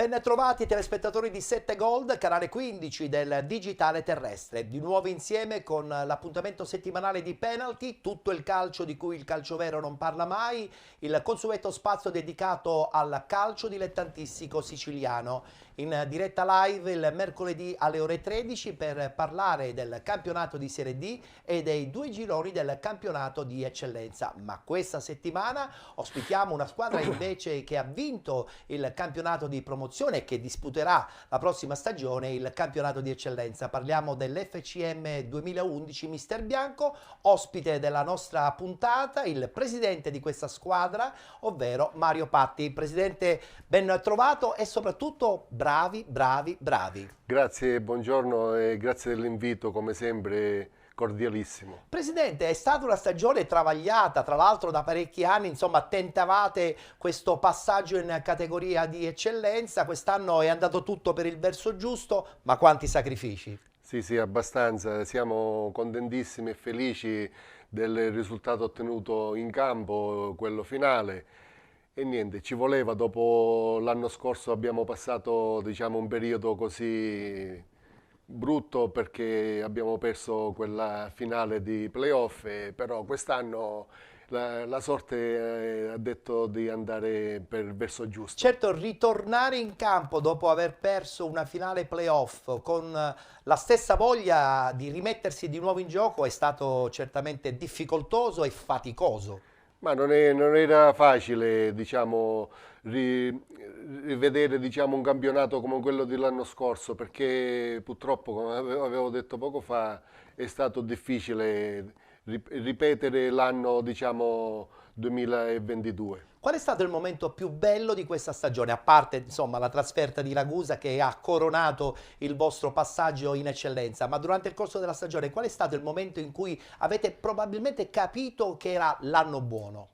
Ben trovati telespettatori di 7 Gold, canale 15 del digitale terrestre. Di nuovo insieme con l'appuntamento settimanale di Penalty, tutto il calcio di cui il calcio vero non parla mai, il consueto spazio dedicato al calcio dilettantistico siciliano. In diretta live il mercoledì alle ore 13 per parlare del campionato di Serie D e dei due gironi del campionato di eccellenza. Ma questa settimana ospitiamo una squadra invece che ha vinto il campionato di promozione e che disputerà la prossima stagione il campionato di eccellenza. Parliamo dell'FCM 2011 Mister Bianco, ospite della nostra puntata, il presidente di questa squadra, ovvero Mario Patti. Presidente, ben trovato e soprattutto bravi. Grazie, buongiorno e grazie dell'invito, come sempre cordialissimo. Presidente, è stata una stagione travagliata, tra l'altro da parecchi anni, insomma tentavate questo passaggio in categoria di eccellenza, quest'anno è andato tutto per il verso giusto, ma quanti sacrifici? Sì, abbastanza, siamo contentissimi e felici del risultato ottenuto in campo, quello finale. E niente, ci voleva, dopo l'anno scorso abbiamo passato, diciamo, un periodo così brutto perché abbiamo perso quella finale di playoff, però quest'anno la sorte ha detto di andare per il verso giusto. Certo, ritornare in campo dopo aver perso una finale playoff con la stessa voglia di rimettersi di nuovo in gioco è stato certamente difficoltoso e faticoso. Ma non era facile, diciamo, rivedere, diciamo, un campionato come quello dell'anno scorso, perché purtroppo, come avevo detto poco fa, è stato difficile ripetere l'anno, diciamo, 2022. Qual è stato il momento più bello di questa stagione, a parte insomma la trasferta di Ragusa che ha coronato il vostro passaggio in eccellenza, ma durante il corso della stagione qual è stato il momento in cui avete probabilmente capito che era l'anno buono?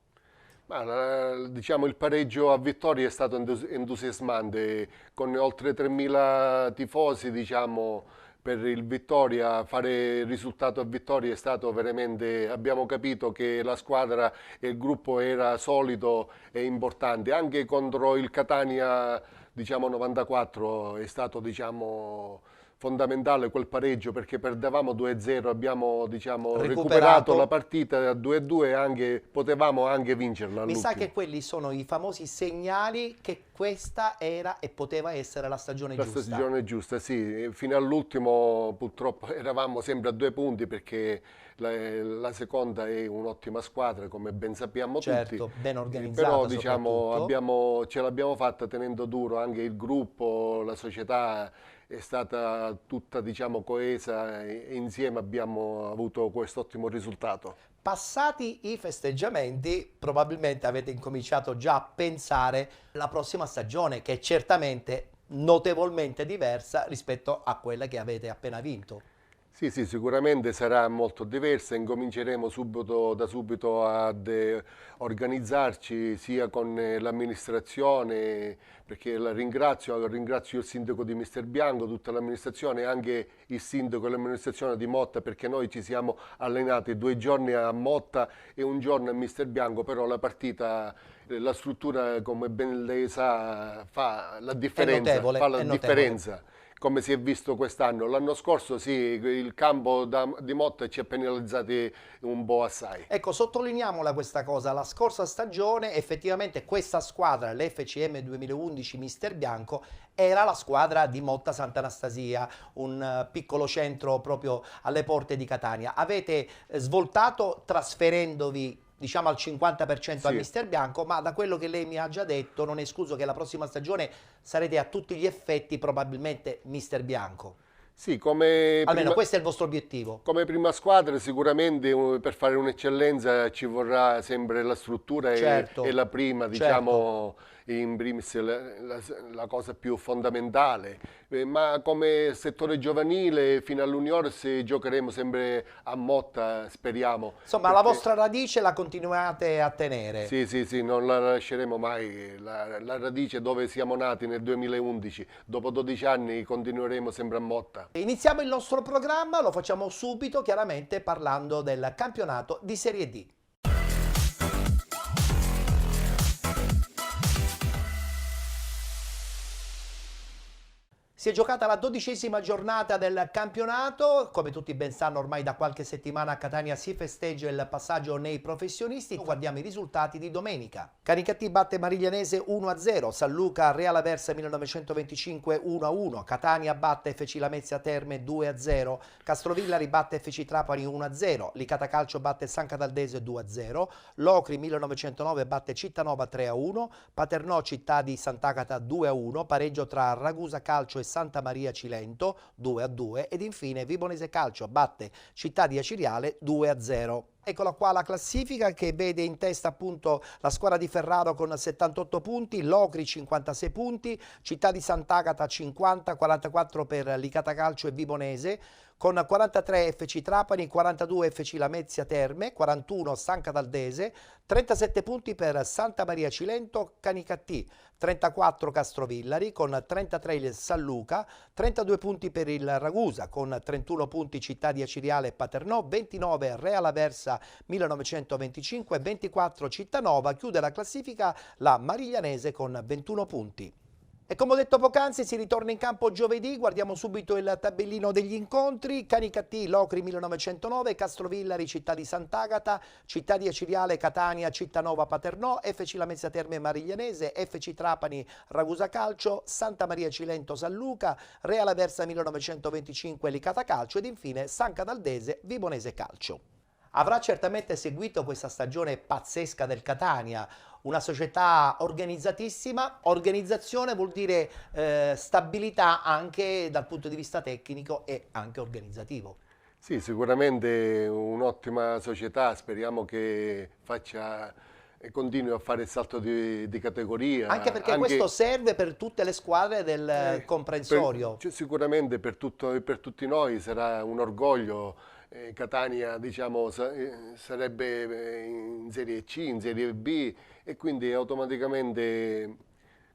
Ma, diciamo, il pareggio a Vittoria è stato entusiasmante, con oltre 3.000 tifosi, diciamo, per il Vittoria. Fare il risultato a Vittoria è stato veramente, abbiamo capito che la squadra e il gruppo era solido e importante. Anche contro il Catania, diciamo, 94 è stato, diciamo, fondamentale quel pareggio, perché perdevamo 2-0, abbiamo, diciamo, recuperato la partita a 2-2 e anche, potevamo anche vincerla. Mi sa che quelli sono i famosi segnali che questa era e poteva essere la stagione giusta. La stagione giusta, sì. Fino all'ultimo purtroppo eravamo sempre a 2 punti, perché la seconda è un'ottima squadra, come ben sappiamo tutti. Certo, ben organizzata. Però, diciamo, ce l'abbiamo fatta tenendo duro, anche il gruppo, la società è stata tutta, diciamo, coesa e insieme abbiamo avuto quest'ottimo risultato. Passati i festeggiamenti, probabilmente avete incominciato già a pensare alla prossima stagione, che è certamente notevolmente diversa rispetto a quella che avete appena vinto. Sì, sicuramente sarà molto diversa. Incominceremo da subito ad organizzarci sia con l'amministrazione, perché ringrazio il sindaco di Mister Bianco, tutta l'amministrazione, e anche il sindaco e l'amministrazione di Motta, perché noi ci siamo allenati 2 giorni a Motta e 1 giorno a Mister Bianco, però la partita, la struttura, come ben lei sa, fa la differenza. Differenza. Come si è visto quest'anno. L'anno scorso sì, il campo di Motta ci ha penalizzati un po' assai. Ecco, sottolineiamola questa cosa, la scorsa stagione effettivamente questa squadra, l'FCM 2011 Mister Bianco, era la squadra di Motta Sant'Anastasia, un piccolo centro proprio alle porte di Catania. Avete svoltato trasferendovi, diciamo, al 50% a Mister Bianco, ma da quello che lei mi ha già detto non è escluso che la prossima stagione sarete a tutti gli effetti probabilmente Mister Bianco. Sì, almeno questo è il vostro obiettivo. Come prima squadra sicuramente per fare un'eccellenza ci vorrà sempre la struttura, certo, e la prima, diciamo, in primis la cosa più fondamentale, ma come settore giovanile fino all'Uniors giocheremo sempre a Motta, speriamo. Insomma, la vostra radice la continuate a tenere. Sì, non la lasceremo mai, la radice dove siamo nati nel 2011, dopo 12 anni continueremo sempre a Motta. Iniziamo il nostro programma, lo facciamo subito, chiaramente parlando del campionato di Serie D. Si è giocata la 12ª giornata del campionato, come tutti ben sanno ormai da qualche settimana a Catania si festeggia il passaggio nei professionisti, guardiamo i risultati di domenica. Canicattì batte Mariglianese 1-0, San Luca Real Aversa 1925 1-1, Catania batte FC Lamezia Terme 2-0, Castrovillari batte FC Trapani 1-0, Licata Calcio batte San Cataldese 2-0, Locri 1909 batte Cittanova 3-1, Paternò Città di Sant'Agata 2-1, pareggio tra Ragusa Calcio e Santa Maria Cilento 2-2 ed infine Vibonese Calcio batte Città di Aciriale 2-0. Eccola qua la classifica che vede in testa appunto la squadra di Ferraro con 78 punti, Locri 56 punti, Città di Sant'Agata 50, 44 per Licata Calcio e Vibonese, con 43 FC Trapani, 42 FC Lamezia Terme, 41 San Cataldese, 37 punti per Santa Maria Cilento, Canicattì, 34 Castrovillari, con 33 il San Luca, 32 punti per il Ragusa, con 31 punti Città di Aciriale e Paternò, 29 Real Aversa 1925, 24 Cittanova, chiude la classifica la Mariglianese con 21 punti. E come ho detto poc'anzi si ritorna in campo giovedì, guardiamo subito il tabellino degli incontri, Canicattì, Locri 1909, Castrovillari, Città di Sant'Agata, Città di Aciriale, Catania, Cittanova, Paternò, FC Lamezia Terme Mariglianese, FC Trapani, Ragusa Calcio, Santa Maria Cilento, San Luca, Real Aversa 1925, Licata Calcio ed infine San Cataldese, Vibonese Calcio. Avrà certamente seguito questa stagione pazzesca del Catania, una società organizzatissima. Organizzazione vuol dire stabilità anche dal punto di vista tecnico e anche organizzativo. Sì, sicuramente un'ottima società, speriamo che faccia e continui a fare il salto di categoria. Anche perché questo serve per tutte le squadre del comprensorio. Sicuramente per tutti noi sarà un orgoglio. Catania diciamo, sarebbe in Serie C, in Serie B e quindi automaticamente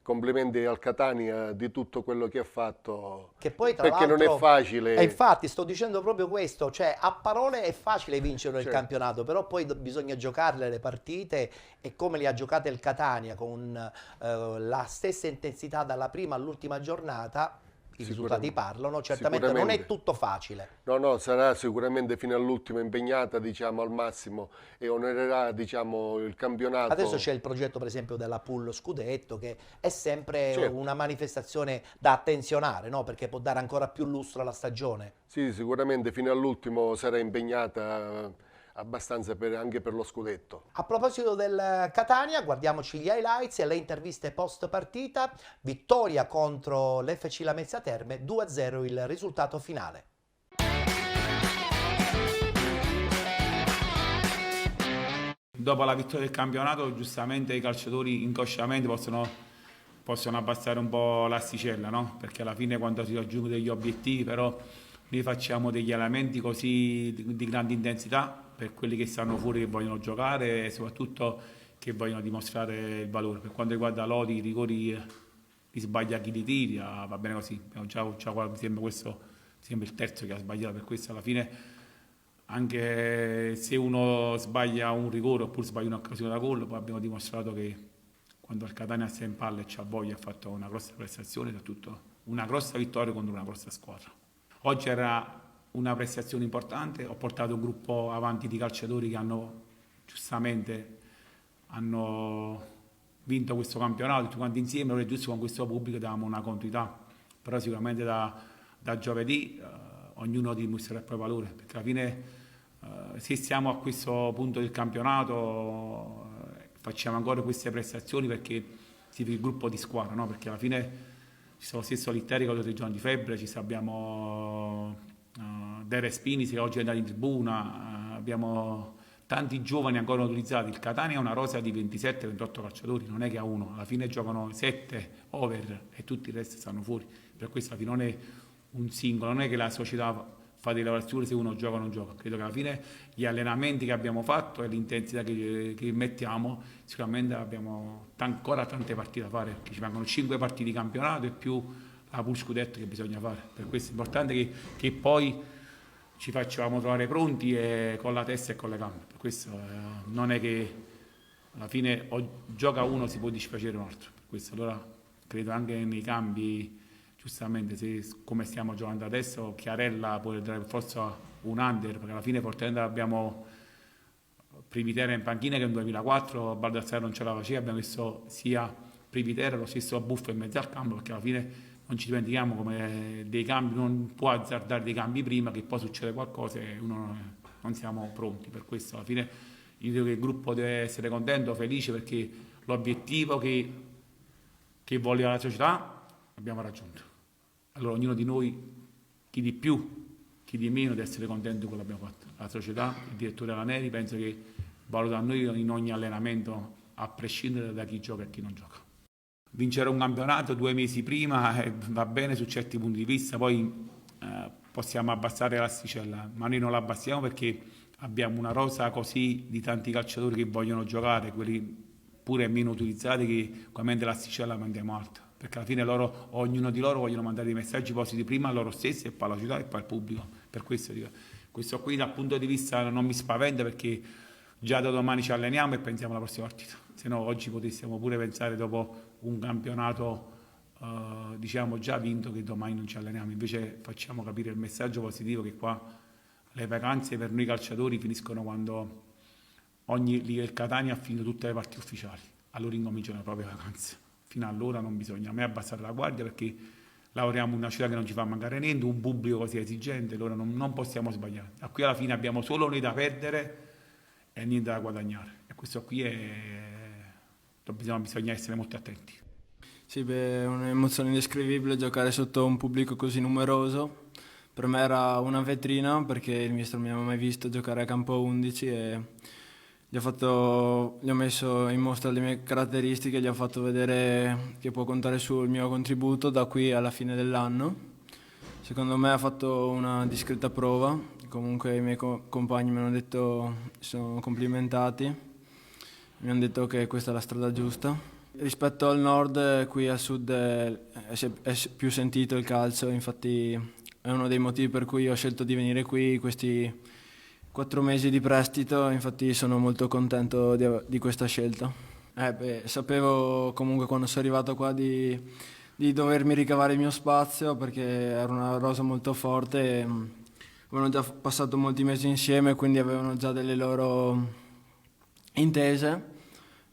complimenti al Catania di tutto quello che ha fatto, che poi, tra perché non è facile. E infatti sto dicendo proprio questo, cioè a parole è facile vincere il campionato, però poi bisogna giocarle le partite e come le ha giocate il Catania con la stessa intensità dalla prima all'ultima giornata. I risultati parlano, certamente non è tutto facile. No, sarà sicuramente fino all'ultimo impegnata, diciamo, al massimo e onorerà, diciamo, il campionato. Adesso c'è il progetto, per esempio, della Pool Scudetto, che è sempre una manifestazione da attenzionare, no? Perché può dare ancora più lustro alla stagione. Sì, sicuramente fino all'ultimo sarà impegnata abbastanza anche per lo scudetto. A proposito del Catania, guardiamoci gli highlights e le interviste post partita. Vittoria contro l'FC Lamezia Terme, 2-0 il risultato finale. Dopo la vittoria del campionato, giustamente i calciatori inconsciamente possono abbassare un po' l'asticella, no? Perché alla fine quando si raggiungono degli obiettivi, però noi facciamo degli allenamenti così di grande intensità per quelli che stanno fuori, che vogliono giocare e soprattutto che vogliono dimostrare il valore. Per quanto riguarda Lodi, i rigori li sbaglia chi li tira, va bene così. Mi sembra questo il terzo che ha sbagliato, per questo alla fine anche se uno sbaglia un rigore oppure sbaglia un'occasione da gol, poi abbiamo dimostrato che quando il Catania sta in palla e c'ha voglia ha fatto una grossa prestazione, soprattutto una grossa vittoria contro una grossa squadra. Oggi era una prestazione importante, ho portato un gruppo avanti di calciatori che giustamente hanno vinto questo campionato, tutti quanti insieme, ora è giusto con questo pubblico diamo una continuità, però sicuramente da giovedì ognuno dimostrerà il proprio valore, perché alla fine se siamo a questo punto del campionato facciamo ancora queste prestazioni perché si vede il gruppo di squadra, no? Perché alla fine ci sono lo stesso Litteri con 3 giorni di febbre, abbiamo Dere Spini che oggi è andato in tribuna, abbiamo tanti giovani ancora non utilizzati. Il Catania ha una rosa di 27-28 calciatori, non è che ha uno, alla fine giocano 7 over e tutti i resti stanno fuori, per questo alla fine non è un singolo, non è che la società fa delle lavorazioni se uno gioca o non gioca. Credo che alla fine gli allenamenti che abbiamo fatto e l'intensità che mettiamo, sicuramente abbiamo ancora tante partite da fare, perché ci mancano 5 partite di campionato e più la Pool Scudetto che bisogna fare. Per questo è importante che poi ci facciamo trovare pronti e con la testa e con le gambe. Per questo non è che alla fine gioca uno si può dispiacere un altro. Per questo allora credo anche nei cambi giustamente come stiamo giocando adesso, Chiarella può dare forza un under, perché alla fine fortemente abbiamo Privitera in panchina che nel 2004 Baldassare non ce la faceva, abbiamo messo sia Privitera lo stesso Buffo in mezzo al campo, perché alla fine non ci dimentichiamo come dei cambi, non può azzardare dei cambi prima che poi succede qualcosa e uno non siamo pronti. Per questo alla fine io dico che il gruppo deve essere contento, felice, perché l'obiettivo che voleva la società abbiamo raggiunto. Allora ognuno di noi, chi di più, chi di meno, deve essere contento di quello che abbiamo fatto. La società, il direttore Raneri, penso che valuta noi in ogni allenamento, a prescindere da chi gioca e chi non gioca. Vincere un campionato 2 mesi prima va bene su certi punti di vista, poi possiamo abbassare l'asticella, ma noi non la abbassiamo perché abbiamo una rosa così di tanti calciatori che vogliono giocare, quelli pure meno utilizzati, che ovviamente l'asticella la mandiamo alta, perché alla fine loro, ognuno di loro vogliono mandare dei messaggi positivi prima a loro stessi e poi alla città e poi al pubblico. Per questo dico, questo qui dal punto di vista non mi spaventa, perché già da domani ci alleniamo e pensiamo alla prossima partita, se no oggi potessimo pure pensare dopo un campionato diciamo già vinto che domani non ci alleniamo. Invece facciamo capire il messaggio positivo che qua le vacanze per noi calciatori finiscono quando il Catania ha finito tutte le partite ufficiali, allora incominciano le proprie vacanze. Fino allora non bisogna mai abbassare la guardia, perché lavoriamo in una città che non ci fa mancare niente, un pubblico così esigente, allora non possiamo sbagliare. Da qui alla fine abbiamo solo noi da perdere e niente da guadagnare, e questo qui bisogna essere molto attenti. Sì, è un'emozione indescrivibile giocare sotto un pubblico così numeroso. Per me era una vetrina, perché il mister non mi aveva mai visto giocare a campo 11 e gli ho messo in mostra le mie caratteristiche, gli ho fatto vedere che può contare sul mio contributo da qui alla fine dell'anno. Secondo me ha fatto una discreta prova, comunque i miei compagni mi hanno sono complimentati, mi hanno detto che questa è la strada giusta. Rispetto al nord, qui al sud è più sentito il calcio, infatti è uno dei motivi per cui ho scelto di venire qui questi 4 mesi di prestito, infatti sono molto contento di questa scelta. Sapevo comunque quando sono arrivato qua di dovermi ricavare il mio spazio, perché era una rosa molto forte e avevano già passato molti mesi insieme, quindi avevano già delle loro intese.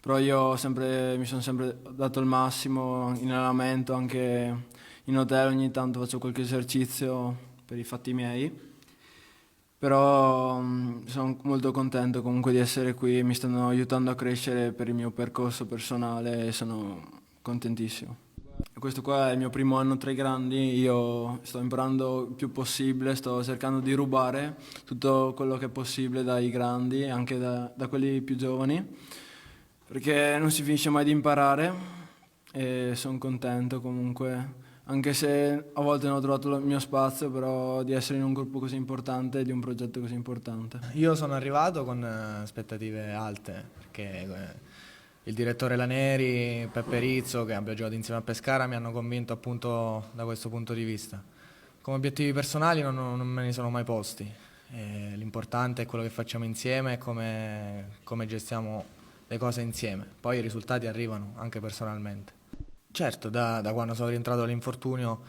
Però io mi sono sempre dato il massimo in allenamento, anche in hotel ogni tanto faccio qualche esercizio per i fatti miei. Però sono molto contento comunque di essere qui, mi stanno aiutando a crescere per il mio percorso personale e sono contentissimo. Questo qua è il mio primo anno tra i grandi, io sto imparando il più possibile, sto cercando di rubare tutto quello che è possibile dai grandi, anche da quelli più giovani, perché non si finisce mai di imparare e sono contento comunque, anche se a volte non ho trovato il mio spazio, però di essere in un gruppo così importante e di un progetto così importante. Io sono arrivato con aspettative alte, perché il direttore Raneri, Peppe Rizzo, che abbiamo giocato insieme a Pescara, mi hanno convinto appunto da questo punto di vista. Come obiettivi personali non me ne sono mai posti, l'importante è quello che facciamo insieme e come gestiamo le cose insieme, poi i risultati arrivano anche personalmente. Certo, da quando sono rientrato dall'infortunio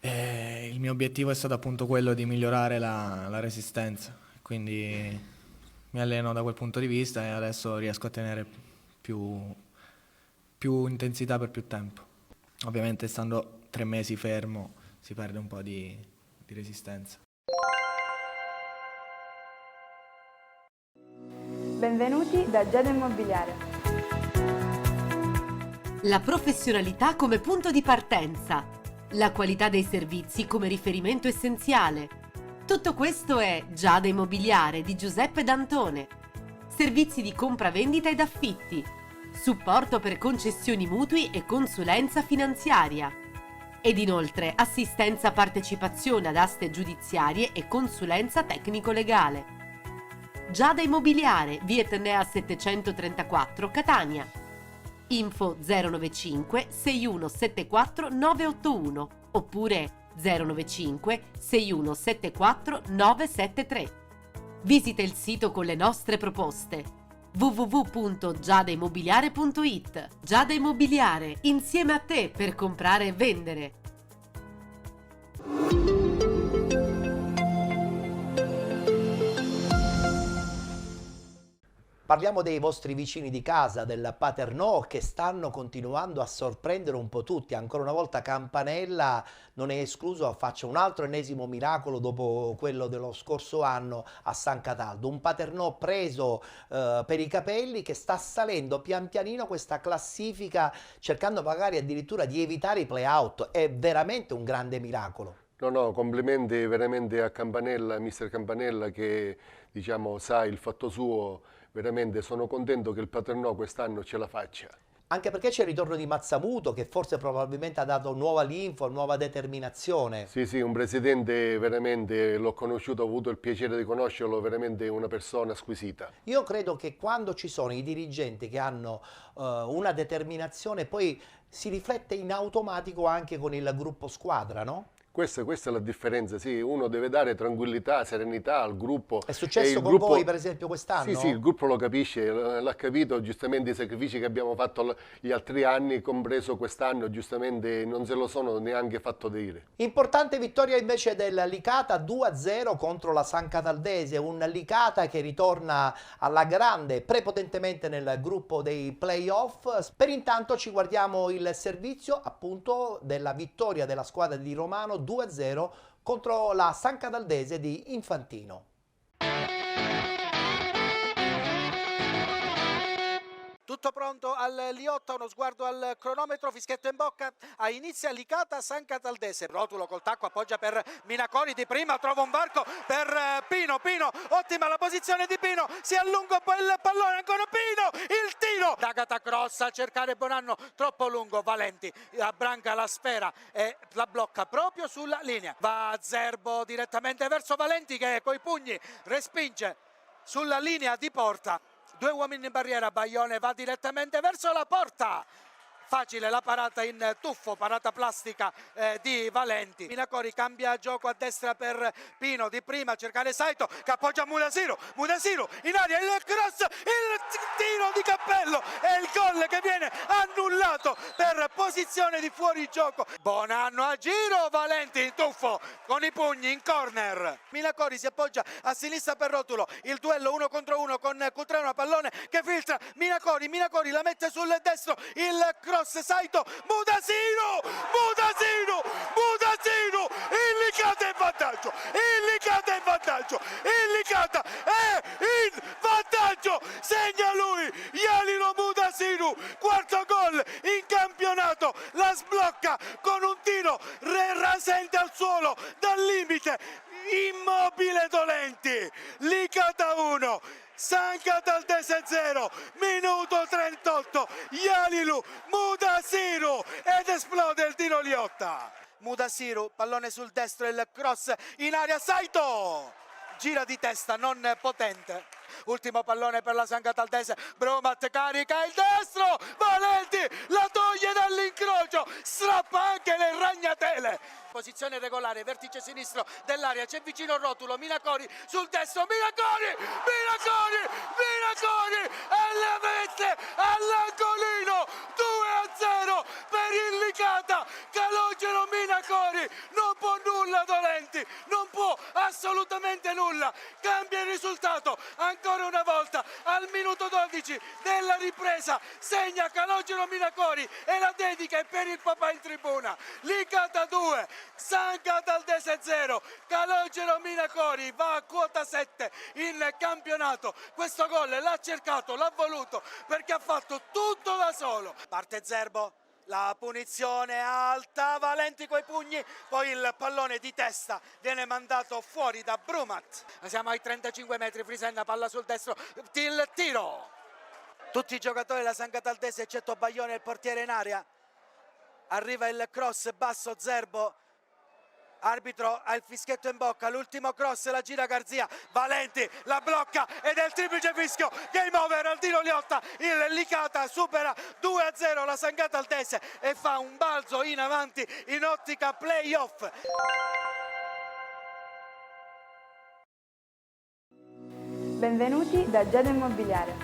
il mio obiettivo è stato appunto quello di migliorare la resistenza, quindi mi alleno da quel punto di vista e adesso riesco a tenere più intensità per più tempo. Ovviamente stando 3 mesi fermo si perde un po' di resistenza. Benvenuti da Giada Immobiliare. La professionalità come punto di partenza, la qualità dei servizi come riferimento essenziale. Tutto questo è Giada Immobiliare di Giuseppe D'Antone. Servizi di compravendita ed affitti, supporto per concessioni mutui e consulenza finanziaria. Ed inoltre assistenza partecipazione ad aste giudiziarie e consulenza tecnico-legale. Giada Immobiliare, via Etnea 734, Catania. Info 095 6174 981 oppure 095 6174 973. Visita il sito con le nostre proposte www.giadaimmobiliare.it. Giada Immobiliare, insieme a te per comprare e vendere. Parliamo dei vostri vicini di casa, del Paternò, che stanno continuando a sorprendere un po' tutti. Ancora una volta Campanella non è escluso, faccia un altro ennesimo miracolo dopo quello dello scorso anno a San Cataldo. Un Paternò preso per i capelli, che sta salendo pian pianino questa classifica, cercando magari addirittura di evitare i play-out. È veramente un grande miracolo. No, complimenti veramente a Campanella, mister Campanella, che diciamo sa il fatto suo. Veramente sono contento che il Paternò quest'anno ce la faccia. Anche perché c'è il ritorno di Mazzamuto, che forse probabilmente ha dato nuova linfa, nuova determinazione. Sì, un presidente veramente, l'ho conosciuto, ho avuto il piacere di conoscerlo, veramente una persona squisita. Io credo che quando ci sono i dirigenti che hanno una determinazione, poi si riflette in automatico anche con il gruppo squadra, no? Questa è la differenza, sì, uno deve dare tranquillità, serenità al gruppo. È successo con voi per esempio quest'anno? Sì, il gruppo lo capisce, l'ha capito, giustamente i sacrifici che abbiamo fatto gli altri anni, compreso quest'anno, giustamente non se lo sono neanche fatto dire. Importante vittoria invece del Licata 2-0 contro la San Cataldese, un Licata che ritorna alla grande prepotentemente nel gruppo dei playoff. Per intanto ci guardiamo il servizio appunto della vittoria della squadra di Romano 2-0 contro la San Cataldese di Infantino. Tutto pronto al Liotta, uno sguardo al cronometro, fischietto in bocca, inizia Licata San Cataldese. Rotulo col tacco, appoggia per Minacori di prima, trova un varco per Pino, ottima la posizione di Pino, si allunga poi il pallone, ancora Pino, il tiro, D'Agata cross a cercare Bonanno, troppo lungo, Valenti abbranca la sfera e la blocca proprio sulla linea. Va Zerbo direttamente verso Valenti che coi pugni respinge sulla linea di porta. Due uomini in barriera, Baglione va direttamente verso la porta. Facile la parata in tuffo, parata plastica di Valenti. Minacori cambia gioco a destra per Pino, di prima a cercare Saito che appoggia Mudasiro in aria, il cross, il tiro di cappello e il gol che viene annullato per posizione di fuorigioco. Bonanno a giro, Valenti in tuffo con i pugni in corner. Minacori si appoggia a sinistra per Rotulo, il duello 1 contro 1 con Cutrano, pallone che filtra, Minacori la mette sul destro, il cross Saito, Mudasiro, il Licata è in vantaggio, segna lui, Jalilo Mudasiro, quarto gol in campionato, la sblocca con un tiro rasente al suolo dal limite, immobile Dolenti, Licata 1, San Cataldese 0, minuto 38, Jalilo Mudasiro ed esplode il tiro Liotta. Mudasiro, pallone sul destro, il cross in aria, Saito, gira di testa, non potente. Ultimo pallone per la San Cataldese, Brumat carica il destro, Valenti la toglie dall'incrocio, strappa anche le ragnatele. Posizione regolare, vertice sinistro dell'area, c'è vicino Rotulo, Minacori sul destro, Minacori e la mette all'angolino, 2-0 per il Licata. Calogero Minacori, non può nulla Dolenti, non può assolutamente nulla, cambia il risultato ancora una volta al minuto 12 della ripresa, segna Calogero Minacori e la dedica è per il papà in tribuna. Licata 2, San Cataldese 0, Calogero Minacori va a quota 7 in campionato. Questo gol l'ha cercato, l'ha voluto perché ha fatto tutto da solo. Parte Zerbo, la punizione alta, Valenti coi pugni, poi il pallone di testa viene mandato fuori da Brumat. Siamo ai 35 metri, Frisenna, palla sul destro, il tiro. Tutti i giocatori della San Cataldese eccetto Baglione, il portiere in area. Arriva il cross basso, Zerbo. Arbitro ha il fischietto in bocca, l'ultimo cross, la gira Garzia, Valenti la blocca ed è il triplice fischio, game over al tiro Liotta, il Licata supera 2-0 la San Cataldese e fa un balzo in avanti in ottica playoff. Benvenuti da Giada Immobiliare.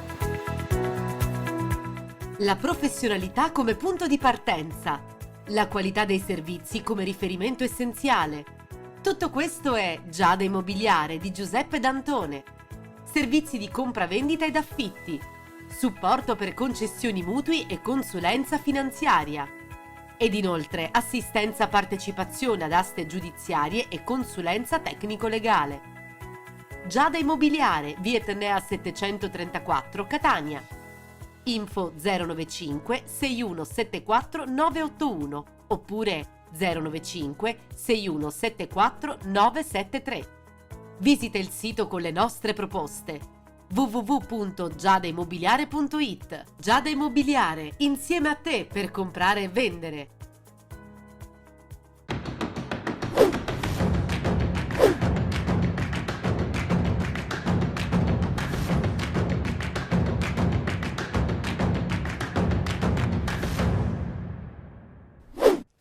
La professionalità come punto di partenza. La qualità dei servizi come riferimento essenziale. Tutto questo è Giada Immobiliare di Giuseppe D'Antone. servizi di compravendita ed affitti, supporto per concessioni mutui e consulenza finanziaria. Ed inoltre assistenza partecipazione ad aste giudiziarie e consulenza tecnico-legale. Giada Immobiliare, via Etnea 734, Catania. Info 095 6174 981 oppure 095 6174 973. Visita il sito con le nostre proposte www.giadaimmobiliare.it. Giada Immobiliare, insieme a te per comprare e vendere.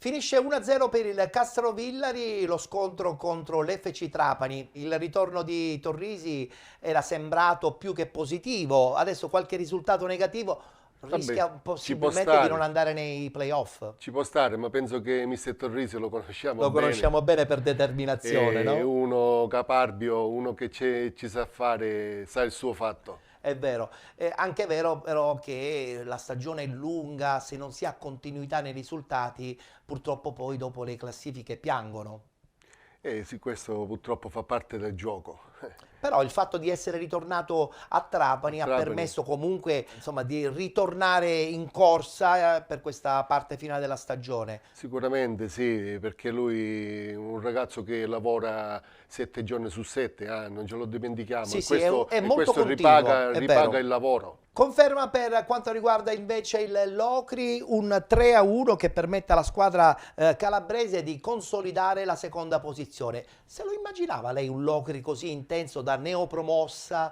Finisce 1-0 per il Castrovillari, lo scontro contro l'FC Trapani. Il ritorno di Torrisi era sembrato più che positivo, adesso qualche risultato negativo rischia possibilmente di non andare nei playoff. Ci può stare, ma penso che mister Torrisi lo conosciamo bene. Lo conosciamo bene per determinazione, no? È uno caparbio, uno che ci sa fare, sa il suo fatto. È vero, è anche vero però che la stagione è lunga, se non si ha continuità nei risultati, purtroppo poi dopo le classifiche piangono. Sì, questo purtroppo fa parte del gioco. Però il fatto di essere ritornato a Trapani ha permesso comunque, insomma, di ritornare in corsa per questa parte finale della stagione. Sicuramente sì, perché lui è un ragazzo che lavora 7 giorni su 7, non ce lo dimentichiamo. Sì, questo, è molto questo continuo, ripaga il lavoro. Conferma per quanto riguarda invece il Locri un 3-1 che permette alla squadra calabrese di consolidare la seconda posizione. Se lo immaginava lei un Locri così intenso da neopromossa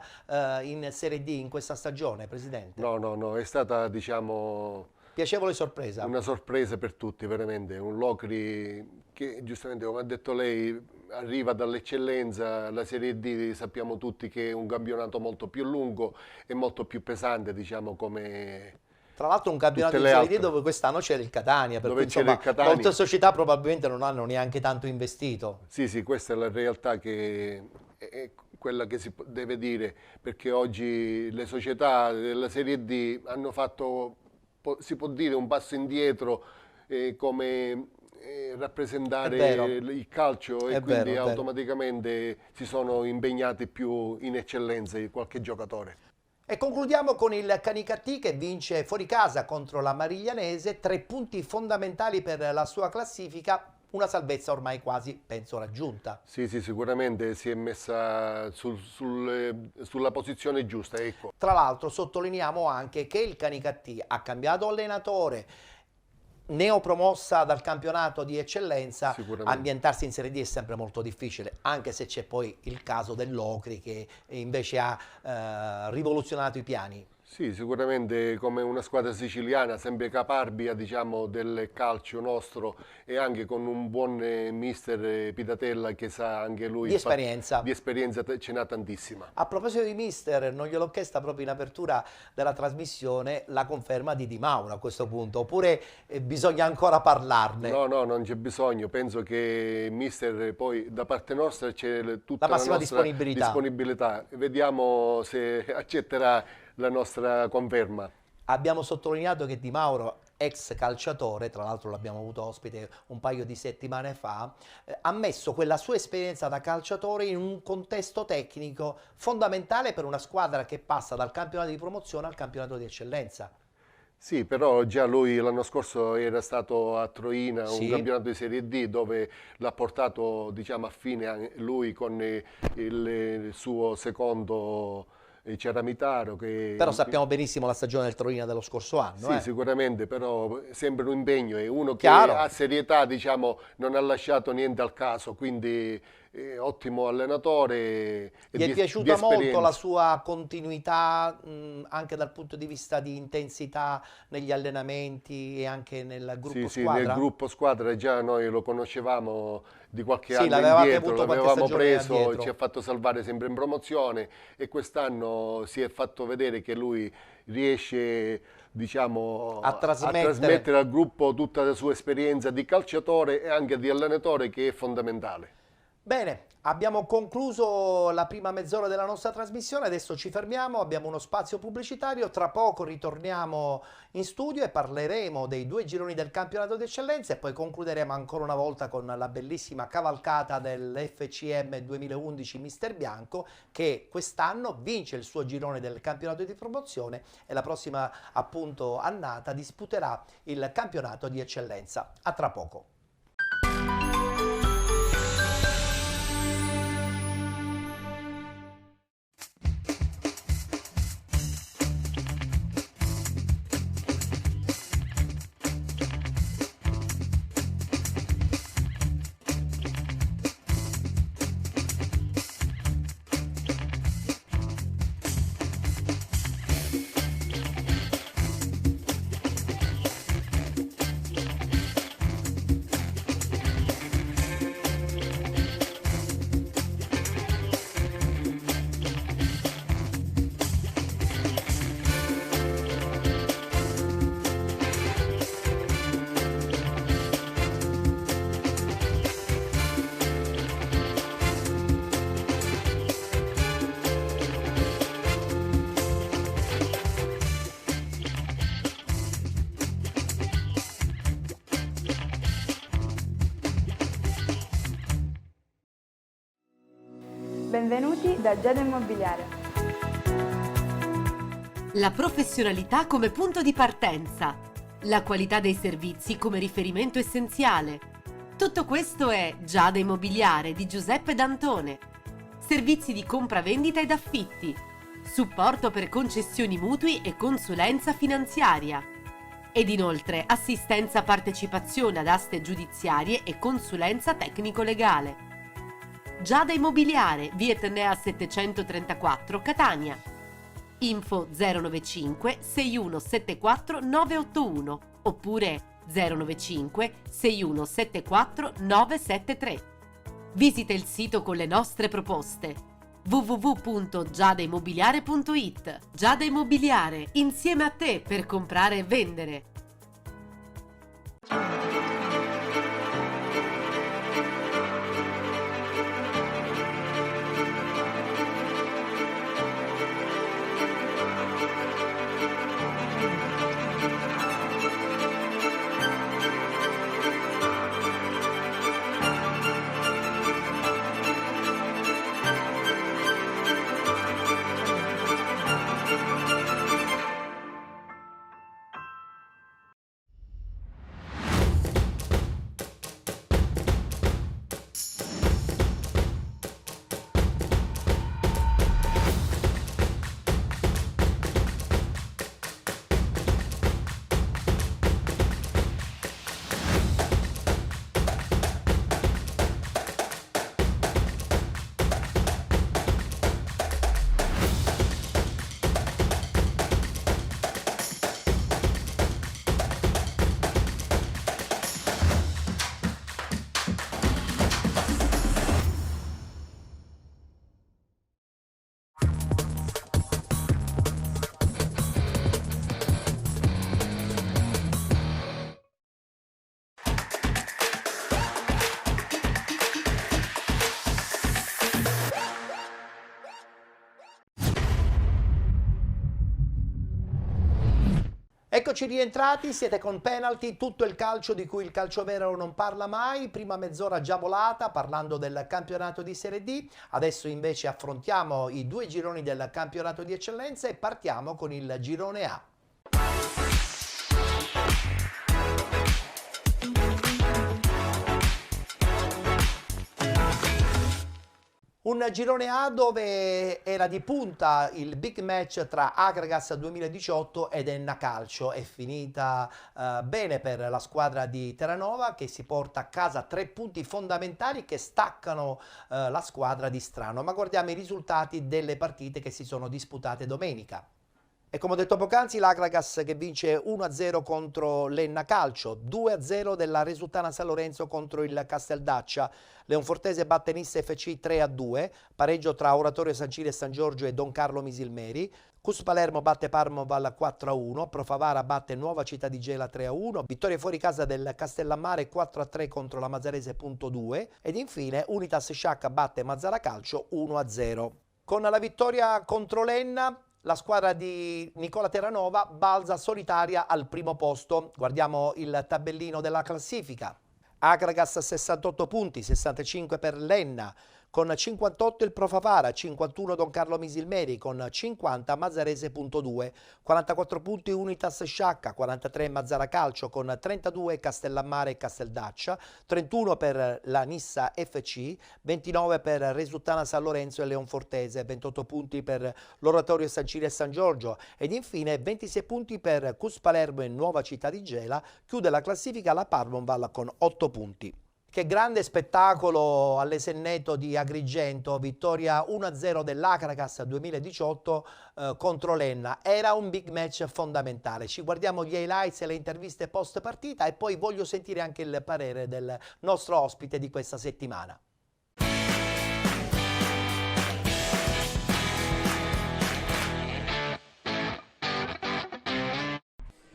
in Serie D in questa stagione, Presidente? No, è stata, diciamo, piacevole sorpresa. Una sorpresa per tutti, veramente. Un Locri che, giustamente, come ha detto lei, arriva dall'eccellenza. La Serie D sappiamo tutti che è un campionato molto più lungo e molto più pesante, diciamo, come... Tra l'altro un campionato di Serie D dove quest'anno c'era il Catania, per cui insomma, molte società probabilmente non hanno neanche tanto investito. Sì, questa è la realtà che è quella che si deve dire, perché oggi le società della Serie D hanno fatto, si può dire, un passo indietro come rappresentare il calcio e quindi automaticamente si sono impegnati più in eccellenza di qualche giocatore. E concludiamo con il Canicattì che vince fuori casa contro la Mariglianese, 3 punti fondamentali per la sua classifica, una salvezza ormai quasi, penso, raggiunta. Sì, sicuramente si è messa sulla posizione giusta, ecco. Tra l'altro sottolineiamo anche che il Canicattì ha cambiato allenatore, neopromossa dal campionato di eccellenza, ambientarsi in Serie D è sempre molto difficile, anche se c'è poi il caso dell'Ocri che invece ha rivoluzionato i piani. Sì, sicuramente come una squadra siciliana, sempre caparbia, diciamo, del calcio nostro e anche con un buon mister Pitatella che sa anche lui... Di esperienza. Di esperienza ce n'ha tantissima. A proposito di mister, non gliel'ho chiesta proprio in apertura della trasmissione, la conferma di Di Mauro a questo punto, oppure bisogna ancora parlarne? No, non c'è bisogno, penso che mister poi da parte nostra c'è tutta la massima nostra disponibilità. Vediamo se accetterà la nostra conferma. Abbiamo sottolineato che Di Mauro, ex calciatore, tra l'altro l'abbiamo avuto ospite un paio di settimane fa, ha messo quella sua esperienza da calciatore in un contesto tecnico fondamentale per una squadra che passa dal campionato di promozione al campionato di eccellenza. Sì, però già lui l'anno scorso era stato a Troina, un campionato di Serie D dove l'ha portato, diciamo, a fine lui con il suo secondo Ceramitaro. Però sappiamo benissimo la stagione del Troina dello scorso anno. Sì, sicuramente, però sempre un impegno, è uno che ha serietà, diciamo, non ha lasciato niente al caso, quindi ottimo allenatore. Gli è piaciuta molto la sua continuità anche dal punto di vista di intensità negli allenamenti e anche nel gruppo squadra? Sì, nel gruppo squadra già noi lo conoscevamo di qualche anno indietro, l'avevamo preso, ci ha fatto salvare sempre in promozione e quest'anno si è fatto vedere che lui riesce, diciamo, a trasmettere al gruppo tutta la sua esperienza di calciatore e anche di allenatore, che è fondamentale. Bene, Abbiamo concluso la prima mezz'ora della nostra trasmissione, adesso ci fermiamo, abbiamo uno spazio pubblicitario, tra poco ritorniamo in studio e parleremo dei 2 gironi del campionato di eccellenza e poi concluderemo ancora una volta con la bellissima cavalcata dell'FCM 2011 Mister Bianco, che quest'anno vince il suo girone del campionato di promozione e la prossima appunto annata disputerà il campionato di eccellenza. A tra poco. Benvenuti da Giada Immobiliare. La professionalità come punto di partenza, la qualità dei servizi come riferimento essenziale. Tutto questo è Giada Immobiliare di Giuseppe D'Antone. Servizi di compravendita ed affitti, supporto per concessioni mutui e consulenza finanziaria. Ed inoltre assistenza partecipazione ad aste giudiziarie e consulenza tecnico-legale. Giada Immobiliare, via Etnea 734, Catania. Info 095 6174 981 oppure 095 6174 973. Visita il sito con le nostre proposte www.giadaimmobiliare.it. Giada Immobiliare, insieme a te per comprare e vendere. Eccoci rientrati, siete con Penalty, tutto il calcio di cui il calcio vero non parla mai, prima mezz'ora già volata parlando del campionato di Serie D, adesso invece affrontiamo i 2 gironi del campionato di eccellenza e partiamo con il girone A. Un girone A dove era di punta il big match tra Agragas 2018 ed Enna Calcio. È finita bene per la squadra di Terranova che si porta a casa 3 punti fondamentali che staccano la squadra di Strano. Ma guardiamo i risultati delle partite che si sono disputate domenica. E come ho detto poc'anzi, l'Agragas che vince 1-0 contro l'Enna Calcio, 2-0 della Resultana San Lorenzo contro il Casteldaccia, Leonfortese batte Nissa FC 3-2, pareggio tra Oratorio San Cile e San Giorgio e Don Carlo Misilmeri, Cus Palermo batte Parmoval 4-1, Profavara batte Nuova Città di Gela 3-1, vittoria fuori casa del Castellammare 4-3 contro la Mazzarese.2 ed infine Unitas Sciacca batte Mazzara Calcio 1-0. Con la vittoria contro l'Enna, la squadra di Nicola Terranova balza solitaria al primo posto. Guardiamo il tabellino della classifica. Agragas 68 punti, 65 per l'Enna, con 58 il Profavara, 51 Don Carlo Misilmeri, con 50 Mazzarese.2, 44 punti Unitas Sciacca, 43 Mazzara Calcio, con 32 Castellammare e Casteldaccia, 31 per la Nissa FC, 29 per Resultana San Lorenzo e Leonfortese, 28 punti per l'Oratorio San Cile e San Giorgio ed infine 26 punti per Cus Palermo e Nuova Città di Gela. Chiude la classifica la Parmonval con 8 punti. Che grande spettacolo all'Esenneto di Agrigento, vittoria 1-0 dell'Agragas 2018 contro l'Enna. Era un big match fondamentale. Ci guardiamo gli highlights e le interviste post partita e poi voglio sentire anche il parere del nostro ospite di questa settimana.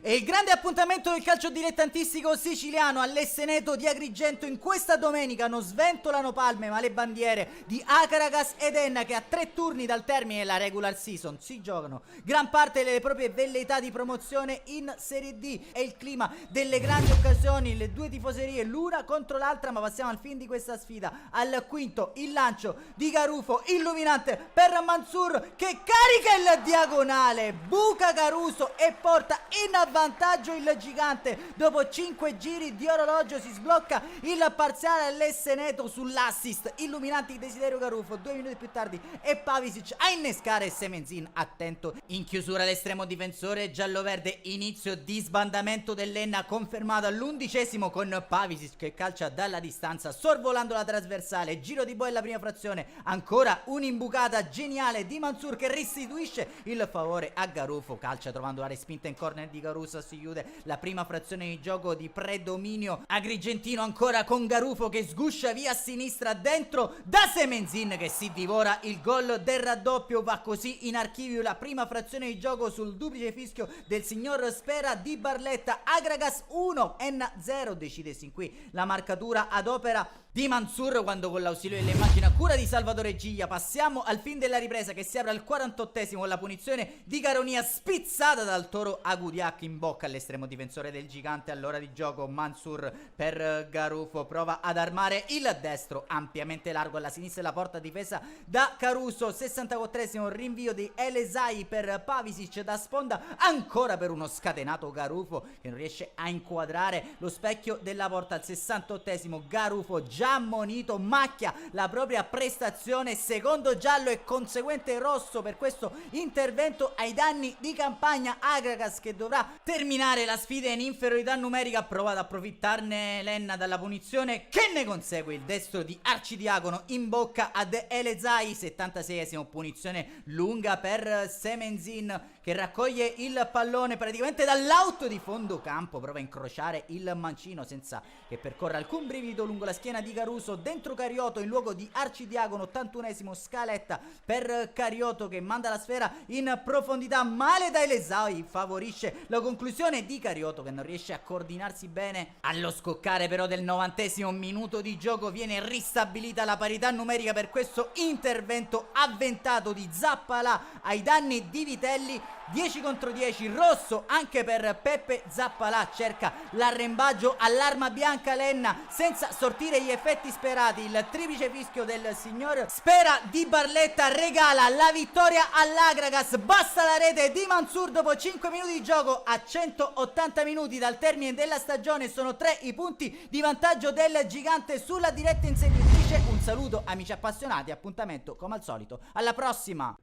E il grande appuntamento del calcio dilettantistico siciliano all'Esseneto di Agrigento in questa domenica non sventolano palme ma le bandiere di Agragas ed Enna, che a 3 turni dal termine della regular season si giocano gran parte delle proprie velleità di promozione in Serie D. È il clima delle grandi occasioni, le due tifoserie l'una contro l'altra, ma passiamo al fin di questa sfida. Al quinto il lancio di Garufo illuminante per Mansur, che carica il diagonale, buca Caruso e porta in vantaggio il gigante. Dopo 5 giri di orologio si sblocca il parziale all'Esseneto sull'assist illuminante di Desiderio Garufo. 2 minuti più tardi è Pavisic a innescare Semenzin attento in chiusura l'estremo difensore gialloverde. Inizio di sbandamento dell'Enna confermato all'11° con Pavisic che calcia dalla distanza sorvolando la trasversale. Giro di boa alla prima frazione, ancora un'imbucata geniale di Mansur che restituisce il favore a Garufo. Calcia trovando la respinta in corner di Garufo. Si chiude la prima frazione di gioco di predominio agrigentino, ancora con Garufo che sguscia via a sinistra dentro da Semenzin che si divora il gol del raddoppio. Va così in archivio la prima frazione di gioco sul duplice fischio del signor Spera di Barletta. Agragas 1 Enna 0, decide sin qui la marcatura ad opera di Mansur quando con l'ausilio delle immagini a cura di Salvatore Giglia passiamo al fin della ripresa che si apre al 48° con la punizione di Caronia spizzata dal Toro Agudiak in bocca all'estremo difensore del gigante. All'ora di gioco Mansur per Garufo prova ad armare il destro ampiamente largo alla sinistra della porta difesa da Caruso. 64° rinvio di Elesai per Pavisic da sponda, ancora per uno scatenato Garufo che non riesce a inquadrare lo specchio della porta. Al 68° Garufo già ammonito macchia la propria prestazione, secondo giallo e conseguente rosso per questo intervento ai danni di Campagna. Agragas che dovrà terminare la sfida in inferiorità numerica, prova ad approfittarne l'Enna dalla punizione che ne consegue il destro di Arcidiacono in bocca ad Elezai. 76° punizione lunga per Semenzin che raccoglie il pallone praticamente dall'auto di fondo campo, prova a incrociare il mancino senza che percorra alcun brivido lungo la schiena di Caruso. Dentro Carioto in luogo di Arcidiacono. 81° scaletta per Carioto che manda la sfera in profondità male da Elesai, favorisce la conclusione di Carioto che non riesce a coordinarsi bene. Allo scoccare però del 90° minuto di gioco viene ristabilita la parità numerica per questo intervento avventato di Zappalà ai danni di Vitelli. 10 contro 10, rosso anche per Peppe Zappalà, cerca l'arrembaggio all'arma bianca l'Enna senza sortire gli effetti sperati. Il triplice fischio del signor Spera di Barletta regala la vittoria all'Agragas. Basta la rete di Mansur dopo 5 minuti di gioco a 180 minuti dal termine della stagione. Sono 3 i punti di vantaggio del gigante sulla diretta insegnatrice. Un saluto amici appassionati, appuntamento come al solito alla prossima.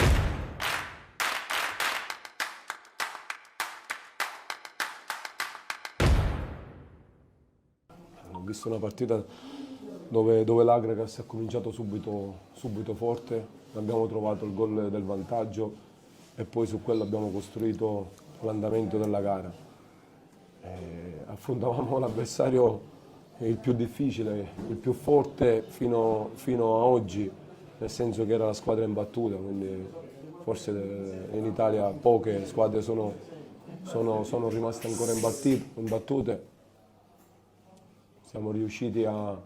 Ho visto una partita dove l'Agragas ha cominciato subito forte, abbiamo trovato il gol del vantaggio e poi su quello abbiamo costruito l'andamento della gara. Affrontavamo l'avversario il più difficile, il più forte fino a oggi, nel senso che era la squadra imbattuta, quindi forse in Italia poche squadre sono rimaste ancora imbattute. Siamo riusciti a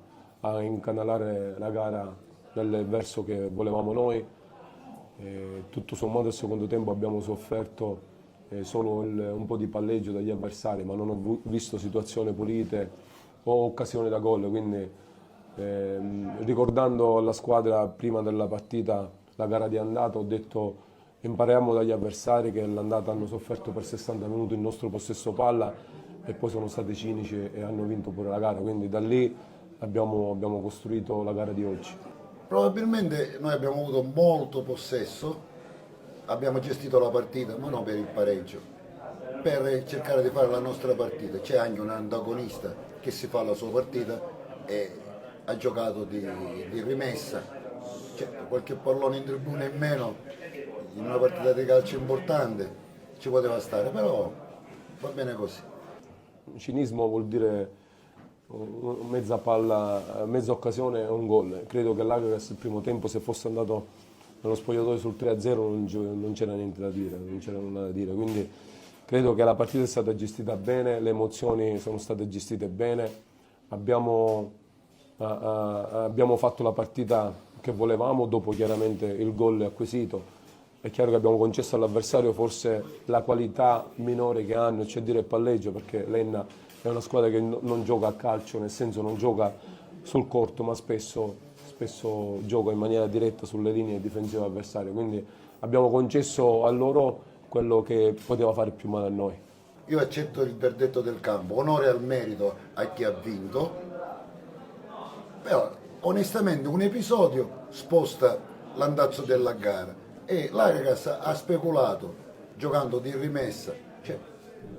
incanalare la gara nel verso che volevamo noi. Tutto sommato al secondo tempo abbiamo sofferto solo un po' di palleggio dagli avversari, ma non ho visto situazioni pulite o occasioni da gol, quindi ricordando alla squadra prima della partita la gara di andata ho detto impariamo dagli avversari che l'andata hanno sofferto per 60 minuti il nostro possesso palla e poi sono stati cinici e hanno vinto pure la gara, quindi da lì abbiamo costruito la gara di oggi. Probabilmente noi abbiamo avuto molto possesso, abbiamo gestito la partita, ma non per il pareggio, per cercare di fare la nostra partita. C'è anche un antagonista che si fa la sua partita e ha giocato di rimessa, qualche pallone in tribuna in meno, in una partita di calcio importante ci poteva stare, però va bene così. Cinismo vuol dire mezza palla, mezza occasione e un gol. Credo che l'Acagas il primo tempo, se fosse andato nello spogliatoio sul 3-0 non c'era niente da dire, non c'era nulla da dire, quindi credo che la partita è stata gestita bene, le emozioni sono state gestite bene, abbiamo fatto la partita che volevamo dopo chiaramente il gol acquisito. È chiaro che abbiamo concesso all'avversario forse la qualità minore che hanno, cioè dire il palleggio, perché l'Enna è una squadra che non gioca a calcio, nel senso non gioca sul corto, ma spesso gioca in maniera diretta sulle linee difensive avversarie, quindi abbiamo concesso a loro quello che poteva fare più male a noi. Io accetto il verdetto del campo, onore al merito a chi ha vinto, però onestamente un episodio sposta l'andazzo della gara e l'Acagas ha speculato giocando di rimessa,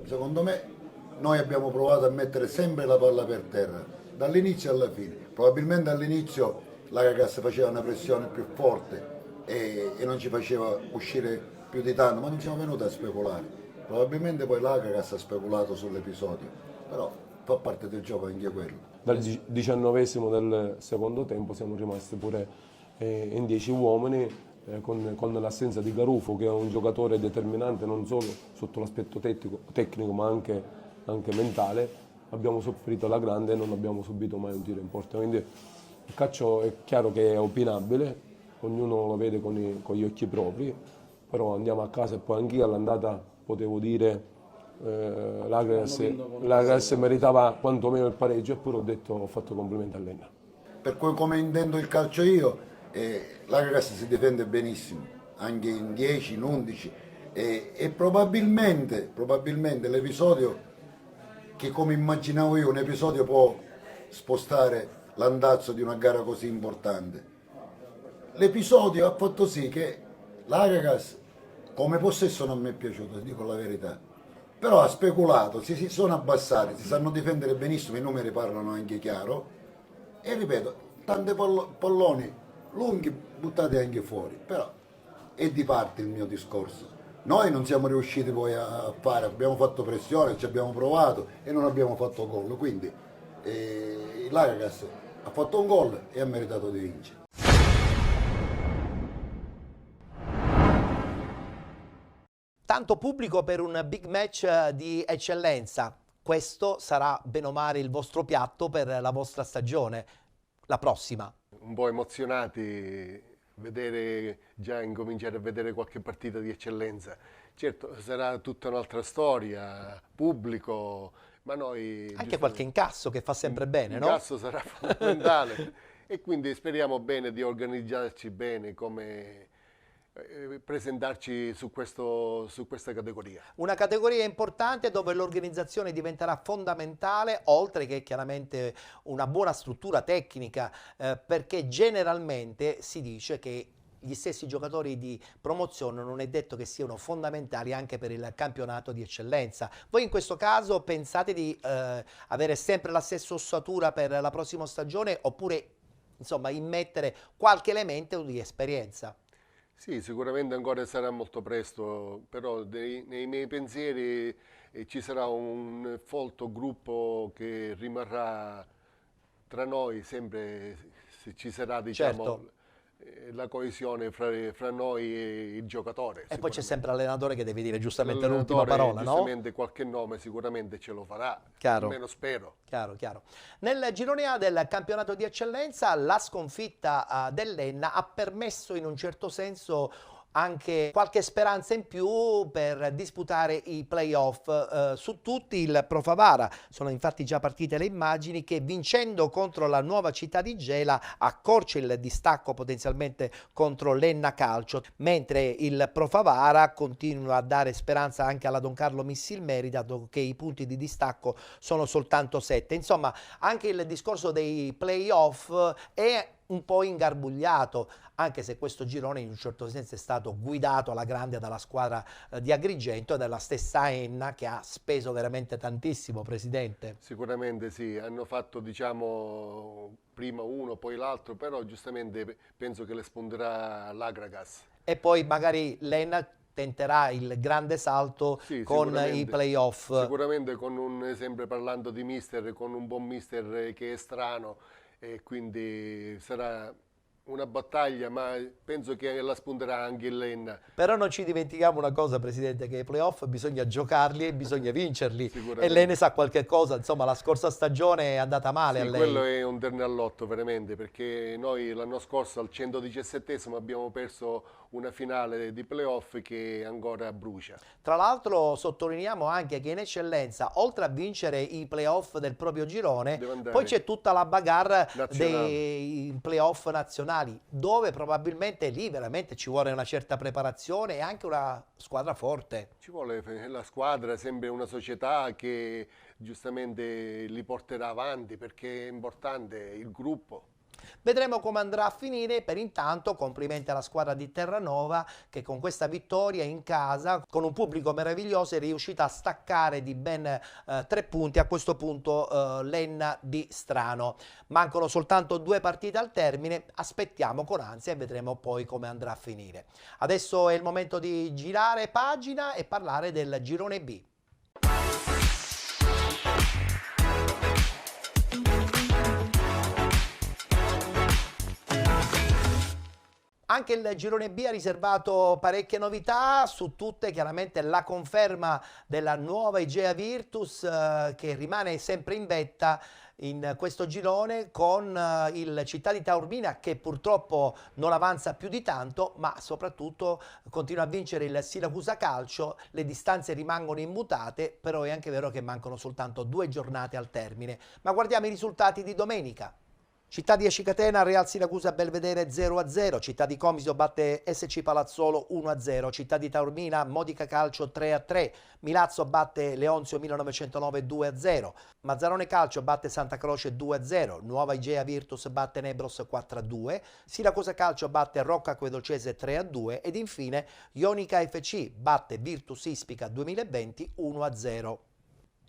secondo me noi abbiamo provato a mettere sempre la palla per terra, dall'inizio alla fine. Probabilmente all'inizio l'Acagas faceva una pressione più forte e non ci faceva uscire più di tanto, ma non siamo venuti a speculare. Probabilmente poi l'Acagas ha speculato sull'episodio, però fa parte del gioco anche quello. Dal 19esimo del secondo tempo siamo rimasti pure in 10 uomini, con l'assenza di Garufo, che è un giocatore determinante non solo sotto l'aspetto tecnico ma anche mentale. Abbiamo soffrito alla grande e non abbiamo subito mai un tiro in porta, quindi il calcio è chiaro che è opinabile, ognuno lo vede con gli occhi propri, però andiamo a casa e poi anch'io all'andata potevo dire l'Acagas meritava quantomeno il pareggio, eppure ho fatto complimenti all'Enna. Per cui, come intendo il calcio io, l'Acagas si difende benissimo, anche in 10, in 11 e probabilmente l'episodio che, come immaginavo io, un episodio può spostare l'andazzo di una gara così importante. L'episodio ha fatto sì che l'Acagas come possesso non mi è piaciuto, dico la verità, però ha speculato, si sono abbassati, si sanno difendere benissimo, i numeri parlano anche chiaro e ripeto, tante palloni lunghi buttati anche fuori, però è di parte il mio discorso. Noi non siamo riusciti poi a fare, abbiamo fatto pressione, ci abbiamo provato e non abbiamo fatto gol, quindi l'Acagas ha fatto un gol e ha meritato di vincere. Tanto pubblico per un big match di eccellenza, questo sarà bene o male il vostro piatto per la vostra stagione, la prossima. Un po' emozionati, incominciare a vedere qualche partita di eccellenza. Certo, sarà tutta un'altra storia, pubblico, ma noi... Anche qualche incasso che fa sempre bene, no? L'incasso sarà fondamentale e quindi speriamo bene di organizzarci bene, come presentarci su questa categoria. Una categoria importante dove l'organizzazione diventerà fondamentale, oltre che chiaramente una buona struttura tecnica, perché generalmente si dice che gli stessi giocatori di promozione non è detto che siano fondamentali anche per il campionato di eccellenza. Voi in questo caso pensate di avere sempre la stessa ossatura per la prossima stagione oppure insomma immettere qualche elemento di esperienza? Sì, sicuramente ancora sarà molto presto, però nei miei pensieri ci sarà un folto gruppo che rimarrà tra noi sempre, se ci sarà, diciamo, Certo. la coesione fra noi e il giocatore. E poi c'è sempre l'allenatore che deve dire giustamente l'ultima L'allenatore, parola, no? giustamente qualche nome sicuramente ce lo farà, Chiaro. almeno spero. Chiaro, chiaro. Nel girone A del campionato di eccellenza la sconfitta dell'Enna ha permesso in un certo senso anche qualche speranza in più per disputare i playoff. Su tutti il Pro Favara, sono infatti già partite le immagini, che vincendo contro la Nuova Città di Gela accorcia il distacco potenzialmente contro l'Enna Calcio, mentre il Pro Favara continua a dare speranza anche alla Don Carlo Missilmeri, dato che i punti di distacco sono soltanto 7. Insomma, anche il discorso dei playoff è un po' ingarbugliato, anche se questo girone in un certo senso è stato guidato alla grande dalla squadra di Agrigento e dalla stessa Enna, che ha speso veramente tantissimo, Presidente. Sicuramente sì, hanno fatto, diciamo, prima uno poi l'altro, però giustamente penso che le spunterà l'Agragas. E poi magari l'Enna tenterà il grande salto Sì, con i playoff. Sicuramente sempre parlando di mister, con un buon mister che è strano, e quindi sarà una battaglia, ma penso che la spunterà anche l'Enna. Però non ci dimentichiamo una cosa, Presidente, che i playoff bisogna giocarli e bisogna vincerli. Sicuramente. E lei ne sa qualche cosa, insomma la scorsa stagione è andata male Sì, a lei. quello è un terno all'otto veramente, perché noi l'anno scorso al 117esimo abbiamo perso una finale di playoff che ancora brucia. Tra l'altro sottolineiamo anche che in eccellenza, oltre a vincere i playoff del proprio girone, poi c'è tutta la bagarre dei playoff nazionali, dove probabilmente lì veramente ci vuole una certa preparazione e anche una squadra forte. Ci vuole la squadra, sempre una società che giustamente li porterà avanti, perché è importante il gruppo. Vedremo come andrà a finire. Per intanto complimenti alla squadra di Terranova, che con questa vittoria in casa, con un pubblico meraviglioso, è riuscita a staccare di ben 3 punti a questo punto l'Enna di Strano. Mancano soltanto 2 partite al termine, aspettiamo con ansia e vedremo poi come andrà a finire. Adesso è il momento di girare pagina e parlare del girone B. Anche il girone B ha riservato parecchie novità, su tutte chiaramente la conferma della nuova Igea Virtus che rimane sempre in vetta in questo girone, con il Città di Taormina che purtroppo non avanza più di tanto, ma soprattutto continua a vincere il Siracusa Calcio. Le distanze rimangono immutate, però è anche vero che mancano soltanto 2 giornate al termine. Ma guardiamo i risultati di domenica. Città di Acicatena, Real Siracusa Belvedere 0-0, Città di Comiso batte SC Palazzolo 1-0, Città di Taormina Modica Calcio 3-3, Milazzo batte Leonzio 1909 2-0, Mazzarone Calcio batte Santa Croce 2-0, Nuova Igea Virtus batte Nebros 4-2, Siracusa Calcio batte Rocca Acquedolcese 3-2 ed infine Ionica FC batte Virtus Ispica 2020 1-0.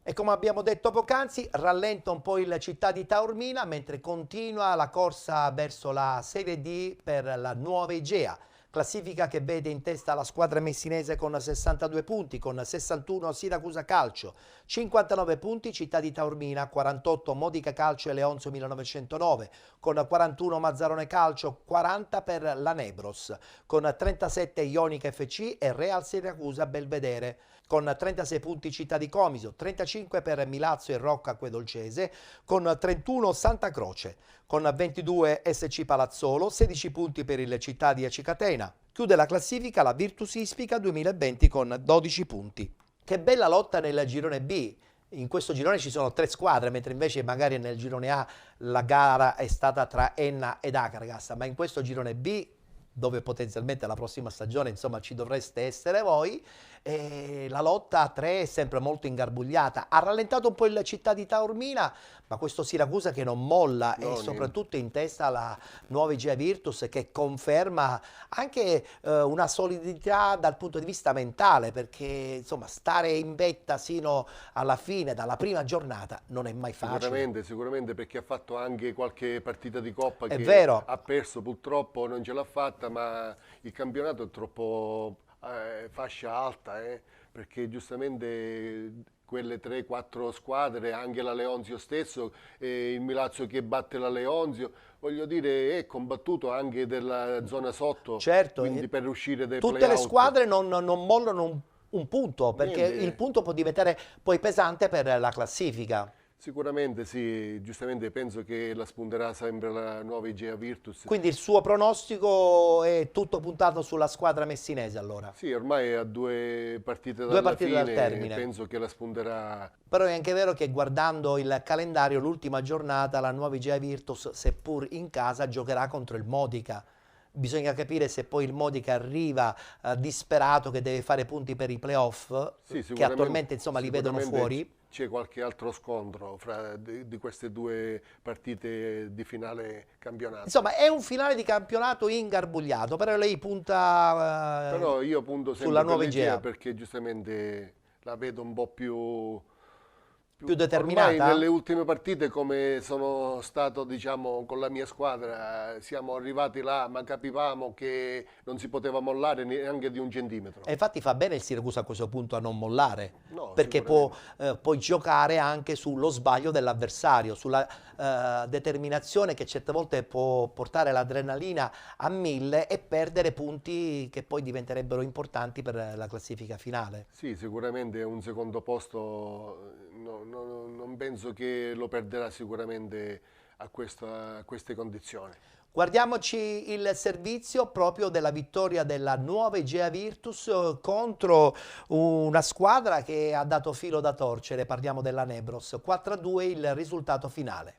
E come abbiamo detto poc'anzi, rallenta un po' il Città di Taormina mentre continua la corsa verso la Serie D per la Nuova Igea. Classifica che vede in testa la squadra messinese con 62 punti, con 61 Siracusa Calcio, 59 punti Città di Taormina, 48 Modica Calcio e Leonzio 1909, con 41 Mazzarone Calcio, 40 per la Nebros, con 37 Ionica FC e Real Siracusa Belvedere, con 36 punti Città di Comiso, 35 per Milazzo e Rocca Acquedolcese, con 31 Santa Croce, con 22 SC Palazzolo, 16 punti per il Città di Acicatena. Chiude la classifica la Virtus Ispica 2020 con 12 punti. Che bella lotta nel girone B. In questo girone ci sono 3 squadre, mentre invece magari nel girone A la gara è stata tra Enna ed Akragas, ma in questo girone B, dove potenzialmente la prossima stagione insomma ci dovreste essere voi, e la lotta a 3 è sempre molto ingarbugliata. Ha rallentato un po' il Città di Taormina, ma questo Siracusa che non molla e soprattutto in testa la nuova Igea Virtus, che conferma anche una solidità dal punto di vista mentale, perché insomma stare in vetta sino alla fine, dalla prima giornata, non è mai facile. Sicuramente, perché ha fatto anche qualche partita di Coppa È che vero. ha perso, purtroppo non ce l'ha fatta, ma il campionato è troppo fascia alta, perché giustamente quelle 3-4 squadre, anche la Leonzio stesso, il Milazzo che batte la Leonzio, voglio dire, è combattuto anche della zona sotto, Certo, quindi per uscire dai tutte play-out. le squadre non mollano un punto, perché il punto può diventare poi pesante per la classifica. Sicuramente sì, giustamente penso che la spunterà sempre la nuova Igea Virtus. Quindi il suo pronostico è tutto puntato sulla squadra messinese allora? Sì, ormai a 2 partite dal fine, termine. penso che la spunterà. Però è anche vero che guardando il calendario, l'ultima giornata, la nuova Igea Virtus, seppur in casa, giocherà contro il Modica. Bisogna capire se poi il Modica arriva disperato, che deve fare punti per i playoff, Sì, che attualmente insomma li vedono fuori. C'è qualche altro scontro fra di queste 2 partite di finale campionato. Insomma, è un finale di campionato ingarbugliato, però lei punta però io punto sempre sulla per nuova l'Igea, Igea. perché giustamente la vedo un po' più determinata? Ormai nelle ultime partite, come sono stato, diciamo, con la mia squadra, siamo arrivati là, ma capivamo che non si poteva mollare neanche di un centimetro. E infatti fa bene il Siracusa a questo punto a non mollare, No, perché può giocare anche sullo sbaglio dell'avversario, sulla determinazione che certe volte può portare l'adrenalina a 1000 e perdere punti che poi diventerebbero importanti per la classifica finale. Sì, sicuramente un secondo posto non penso che lo perderà sicuramente a queste condizioni. Guardiamoci il servizio proprio della vittoria della nuova Igea Virtus contro una squadra che ha dato filo da torcere, parliamo della Nebros. 4-2 il risultato finale.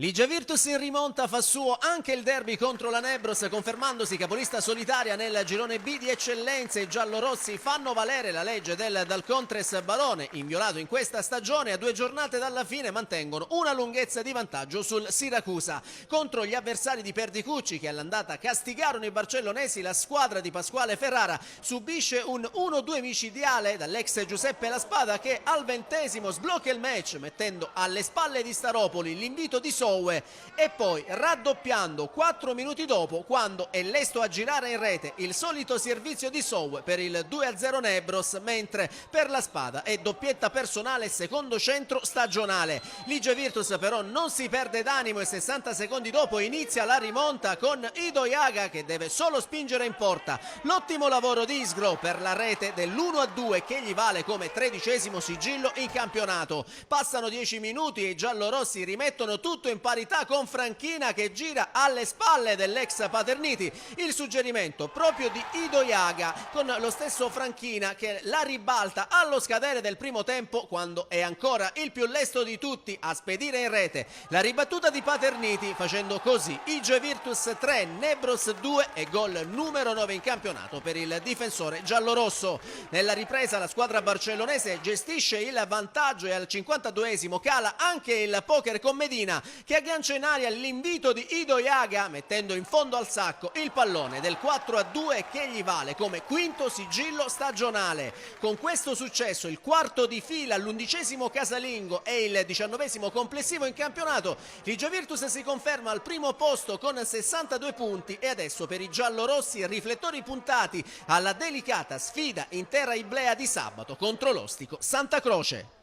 L'Igea Virtus in rimonta fa suo anche il derby contro la Nebros, confermandosi capolista solitaria nel girone B di eccellenza. I giallorossi fanno valere la legge del Dal Contres Barone, inviolato in questa stagione. A 2 giornate dalla fine mantengono una lunghezza di vantaggio sul Siracusa. Contro gli avversari di Perdicucci, che all'andata castigarono i barcellonesi, la squadra di Pasquale Ferrara subisce un 1-2 micidiale dall'ex Giuseppe La Spada, che al 20° sblocca il match mettendo alle spalle di Staropoli l'invito di e poi raddoppiando 4 minuti dopo, quando è lesto a girare in rete il solito servizio di Sowe per il 2-0 Nebros, mentre per La Spada è doppietta personale e secondo centro stagionale. L'Igea Virtus però non si perde d'animo e 60 secondi dopo inizia la rimonta con Ido Iaga, che deve solo spingere in porta. L'ottimo lavoro di Isgro per la rete dell'1-2 che gli vale come 13° sigillo in campionato. Passano 10 minuti e i giallorossi rimettono tutto in parità con Franchina, che gira alle spalle dell'ex Paterniti. Il suggerimento proprio di Ido Iaga, con lo stesso Franchina che la ribalta allo scadere del primo tempo, quando è ancora il più lesto di tutti a spedire in rete la ribattuta di Paterniti, facendo così Igea Virtus 3, Nebros 2 e gol numero 9 in campionato per il difensore giallorosso. Nella ripresa la squadra barcellonese gestisce il vantaggio e al 52° cala anche il poker con Medina, che aggancia in aria l'invito di Ido Iaga, mettendo in fondo al sacco il pallone del 4-2 che gli vale come 5° sigillo stagionale. Con questo successo, il 4° di fila, l'11° casalingo e il 19° complessivo in campionato, l'Igea Virtus si conferma al primo posto con 62 punti e adesso per i giallorossi riflettori puntati alla delicata sfida in terra Iblea di sabato contro l'ostico Santa Croce.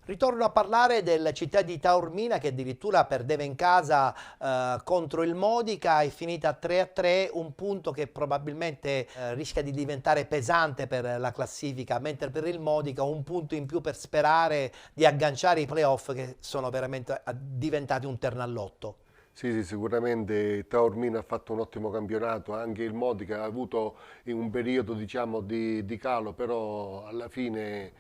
Ritorno a parlare del Città di Taormina, che addirittura perdeva in casa contro il Modica, è finita 3-3, un punto che probabilmente rischia di diventare pesante per la classifica, mentre per il Modica un punto in più per sperare di agganciare i playoff, che sono veramente diventati un ternallotto. Sì, sicuramente Taormina ha fatto un ottimo campionato, anche il Modica ha avuto un periodo diciamo, di calo, però alla fine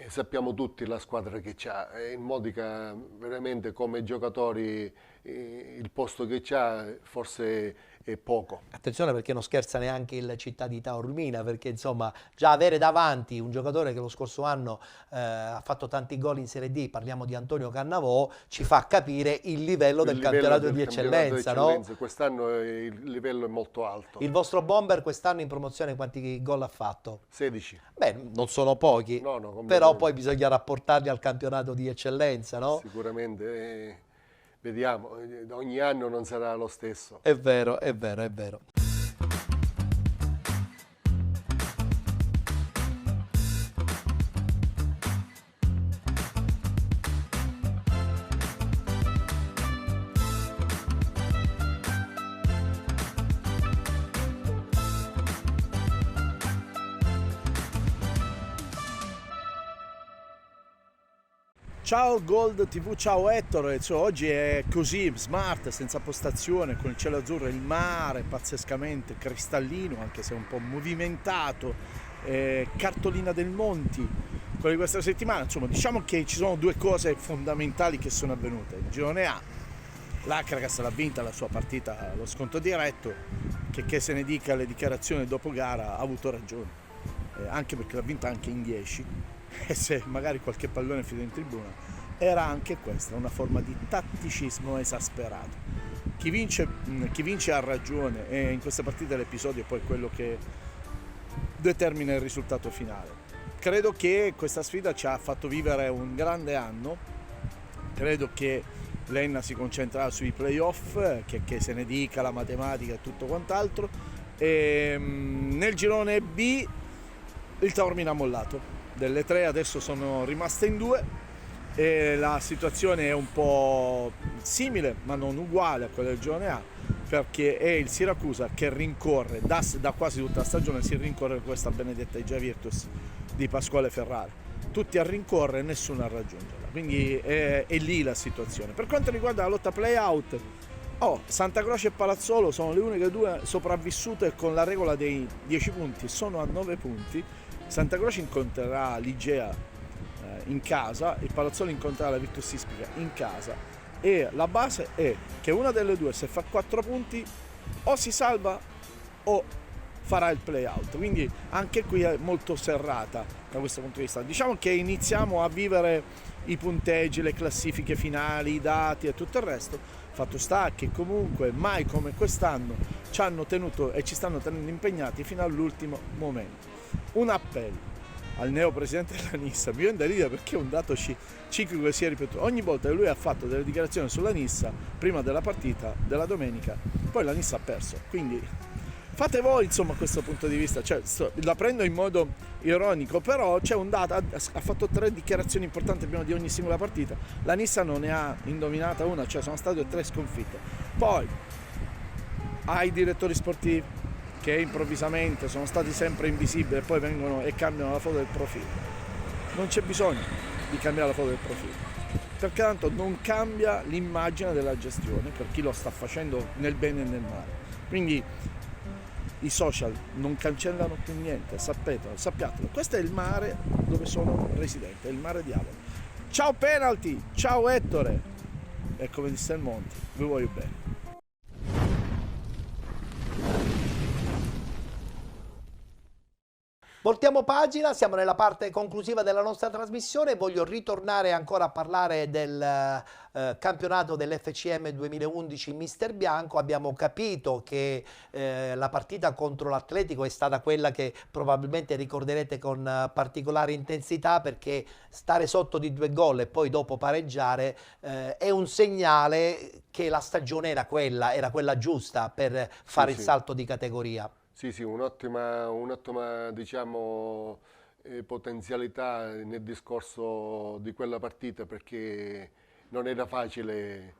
sappiamo tutti la squadra che c'ha. Il Modica veramente come giocatori il posto che c'ha forse è poco. Attenzione perché non scherza neanche il Città di Taormina, perché insomma già avere davanti un giocatore che lo scorso anno ha fatto tanti gol in Serie D, parliamo di Antonio Cannavò, ci fa capire il livello del campionato di eccellenza, no? Quest'anno il livello è molto alto. Il vostro Bomber quest'anno in promozione quanti gol ha fatto? 16. Beh, non sono pochi, No, però poi bisogna rapportarli al campionato di eccellenza, no? Sicuramente, vediamo, ogni anno non sarà lo stesso. È vero, è vero, è vero. Ciao Gold TV, ciao Ettore, oggi è così, smart, senza postazione, con il cielo azzurro e il mare pazzescamente cristallino, anche se un po' movimentato, cartolina del Monti, quella di questa settimana. Insomma, diciamo che ci sono due cose fondamentali che sono avvenute. Il girone A, l'Acragas l'ha vinta la sua partita allo sconto diretto, che se ne dica le dichiarazioni dopo gara ha avuto ragione, anche perché l'ha vinta anche in 10. E se magari qualche pallone finito in tribuna, era anche questa una forma di tatticismo esasperato. Chi vince ha ragione, e in questa partita l'episodio è poi quello che determina il risultato finale. Credo che questa sfida ci ha fatto vivere un grande anno, credo che l'Enna si concentrerà sui playoff, che se ne dica la matematica e tutto quant'altro, e nel girone B il Taormina ha mollato. Delle 3 adesso sono rimaste in 2 e la situazione è un po' simile ma non uguale a quella del girone A, perché è il Siracusa che rincorre da quasi tutta la stagione, si rincorre questa benedetta Igia Virtus di Pasquale Ferrari, tutti a rincorrere e nessuno a raggiungerla, quindi è lì la situazione. Per quanto riguarda la lotta play-out, Santa Croce e Palazzolo sono le uniche due sopravvissute con la regola dei 10 punti, sono a 9 punti. Santa Croce incontrerà l'Igea in casa, il Palazzolo incontrerà la Virtus Ispica in casa, e la base è che una delle due, se fa 4 punti, o si salva o farà il play out, quindi anche qui è molto serrata da questo punto di vista. Diciamo che iniziamo a vivere i punteggi, le classifiche finali, i dati e tutto il resto. Fatto sta che comunque mai come quest'anno ci hanno tenuto e ci stanno tenendo impegnati fino all'ultimo momento. Un appello al neo presidente della Nissa, mi viene da ridere perché è un dato ciclico che si è ripetuto ogni volta che lui ha fatto delle dichiarazioni sulla Nissa prima della partita della domenica, poi la Nissa ha perso, quindi fate voi insomma questo punto di vista, cioè, la prendo in modo ironico, però c'è un dato, ha fatto 3 dichiarazioni importanti prima di ogni singola partita, la Nissa non ne ha indovinata una, cioè sono state 3 sconfitte. Poi ai direttori sportivi che improvvisamente sono stati sempre invisibili e poi vengono e cambiano la foto del profilo. Non c'è bisogno di cambiare la foto del profilo, perché tanto non cambia l'immagine della gestione per chi lo sta facendo nel bene e nel male. Quindi i social non cancellano più niente, sappiatelo. Questo è il mare dove sono residente, è il mare diavolo. Ciao Penalty, ciao Ettore, e come disse il Monti, vi voglio bene. Voltiamo pagina, siamo nella parte conclusiva della nostra trasmissione. Voglio ritornare ancora a parlare del campionato dell'FCM 2011 Mister Bianco. Abbiamo capito che la partita contro l'Atletico è stata quella che probabilmente ricorderete con particolare intensità, perché stare sotto di 2 gol e poi dopo pareggiare è un segnale che la stagione era quella giusta per fare il salto di categoria. Sì, un'ottima diciamo, potenzialità nel discorso di quella partita, perché non era facile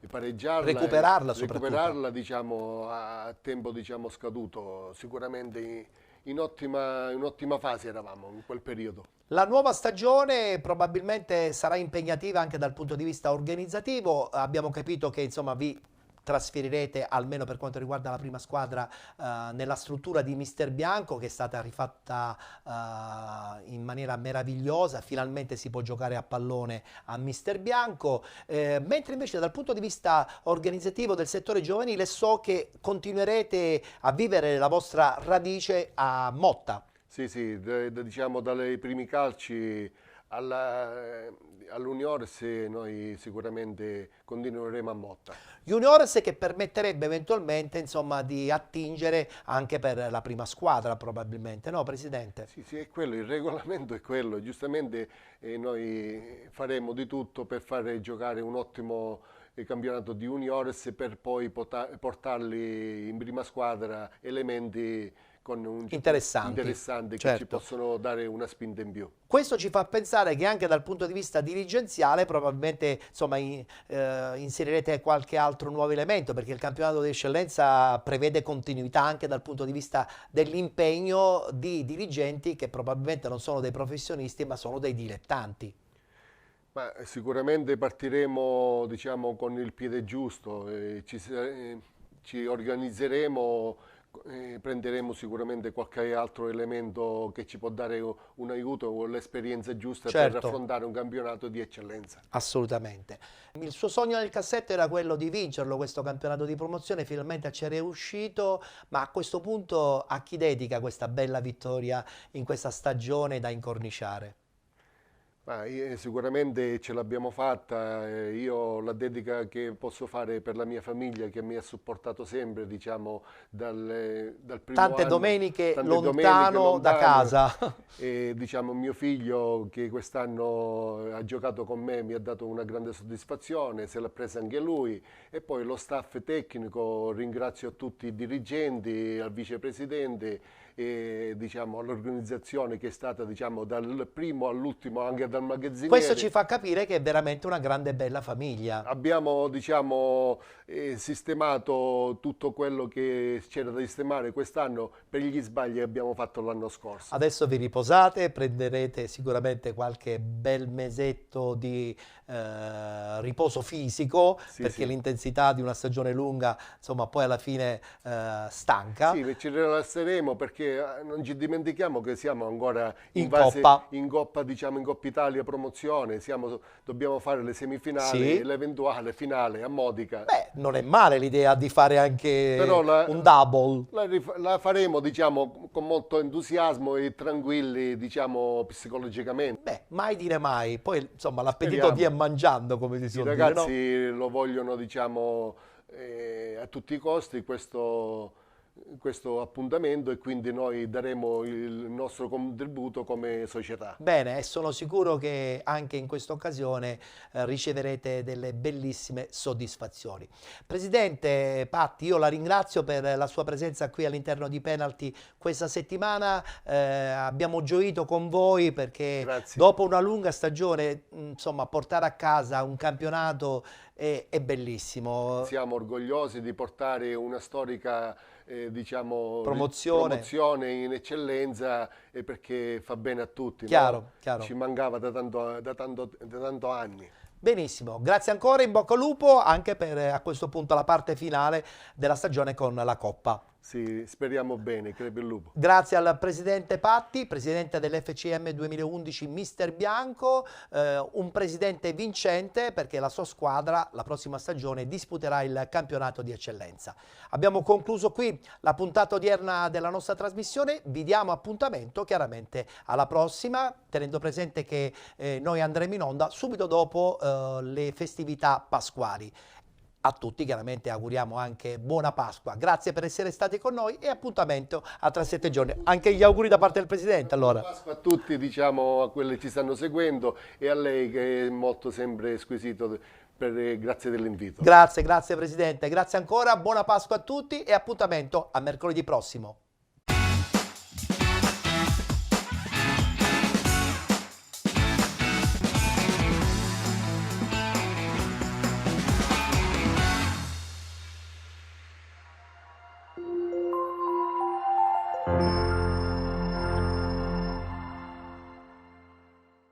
pareggiarla, recuperarla diciamo, a tempo diciamo, scaduto. Sicuramente in ottima fase eravamo in quel periodo. La nuova stagione probabilmente sarà impegnativa anche dal punto di vista organizzativo. Abbiamo capito che insomma vi trasferirete, almeno per quanto riguarda la prima squadra, nella struttura di Mister Bianco, che è stata rifatta in maniera meravigliosa. Finalmente si può giocare a pallone a Mister Bianco, mentre invece dal punto di vista organizzativo del settore giovanile so che continuerete a vivere la vostra radice a Motta. Sì, sì, diciamo dai primi calci all'Uniores noi sicuramente continueremo a Motta. Juniores che permetterebbe eventualmente, insomma, di attingere anche per la prima squadra probabilmente, no Presidente? Sì, sì, è quello, il regolamento è quello, giustamente noi faremo di tutto per fare giocare un ottimo campionato di Juniores per poi portarli in prima squadra elementi interessanti che certo. ci possono dare una spinta in più. Questo ci fa pensare che anche dal punto di vista dirigenziale probabilmente, insomma, inserirete qualche altro nuovo elemento, perché il campionato di eccellenza prevede continuità anche dal punto di vista dell'impegno di dirigenti che probabilmente non sono dei professionisti ma sono dei dilettanti. Ma sicuramente partiremo, diciamo, con il piede giusto, ci organizzeremo, prenderemo sicuramente qualche altro elemento che ci può dare un aiuto o l'esperienza giusta certo. per affrontare un campionato di eccellenza. Assolutamente. Il suo sogno nel cassetto era quello di vincerlo, questo campionato di promozione, finalmente ci è riuscito, ma a questo punto a chi dedica questa bella vittoria in questa stagione da incorniciare? Sicuramente ce l'abbiamo fatta, io la dedica che posso fare per la mia famiglia che mi ha supportato sempre, diciamo, dal primo tante anno, domeniche lontano da casa. E diciamo mio figlio che quest'anno ha giocato con me mi ha dato una grande soddisfazione, se l'ha presa anche lui, e poi lo staff tecnico, ringrazio tutti i dirigenti, al vicepresidente e diciamo all'organizzazione che è stata, diciamo, dal primo all'ultimo, anche dal magazziniere. Questo ci fa capire che è veramente una grande e bella famiglia. Abbiamo, diciamo, sistemato tutto quello che c'era da sistemare quest'anno per gli sbagli che abbiamo fatto l'anno scorso. Adesso vi riposate, prenderete sicuramente qualche bel mesetto di riposo fisico, sì, perché sì, l'intensità di una stagione lunga, insomma, poi alla fine stanca. Sì, ci rilasseremo perché non ci dimentichiamo che siamo ancora in Coppa, diciamo, in Coppa Italia promozione, dobbiamo fare le semifinali, sì, e l'eventuale finale a Modica. Beh, non è male l'idea di fare anche un double. La faremo, diciamo, con molto entusiasmo e tranquilli, diciamo, psicologicamente. Beh, mai dire mai, poi insomma l'appetito viene mangiando, come si suol dire, no? I ragazzi lo vogliono, diciamo, a tutti i costi questo appuntamento, e quindi noi daremo il nostro contributo come società. Bene, e sono sicuro che anche in questa occasione riceverete delle bellissime soddisfazioni. Presidente Patti, io la ringrazio per la sua presenza qui all'interno di Penalty questa settimana, abbiamo gioito con voi perché grazie, dopo una lunga stagione, insomma, portare a casa un campionato è bellissimo. Siamo orgogliosi di portare una storica diciamo, promozione in eccellenza, perché fa bene a tutti. Chiaro, no? chiaro. Ci mancava da tanto anni. Benissimo, grazie ancora, in bocca al lupo anche per a questo punto la parte finale della stagione con la Coppa. Sì, speriamo bene, crepi il lupo. Grazie al Presidente Patti, Presidente dell'FCM 2011 Mister Bianco, un Presidente vincente perché la sua squadra la prossima stagione disputerà il campionato di eccellenza. Abbiamo concluso qui la puntata odierna della nostra trasmissione, vi diamo appuntamento chiaramente alla prossima, tenendo presente che noi andremo in onda subito dopo le festività pasquali. A tutti chiaramente auguriamo anche buona Pasqua, grazie per essere stati con noi e appuntamento a tra 7 giorni. Anche gli auguri da parte del Presidente allora. Buona Pasqua a tutti, diciamo, a quelli che ci stanno seguendo e a lei che è molto sempre squisito, grazie dell'invito. Grazie Presidente, grazie ancora, buona Pasqua a tutti e appuntamento a mercoledì prossimo.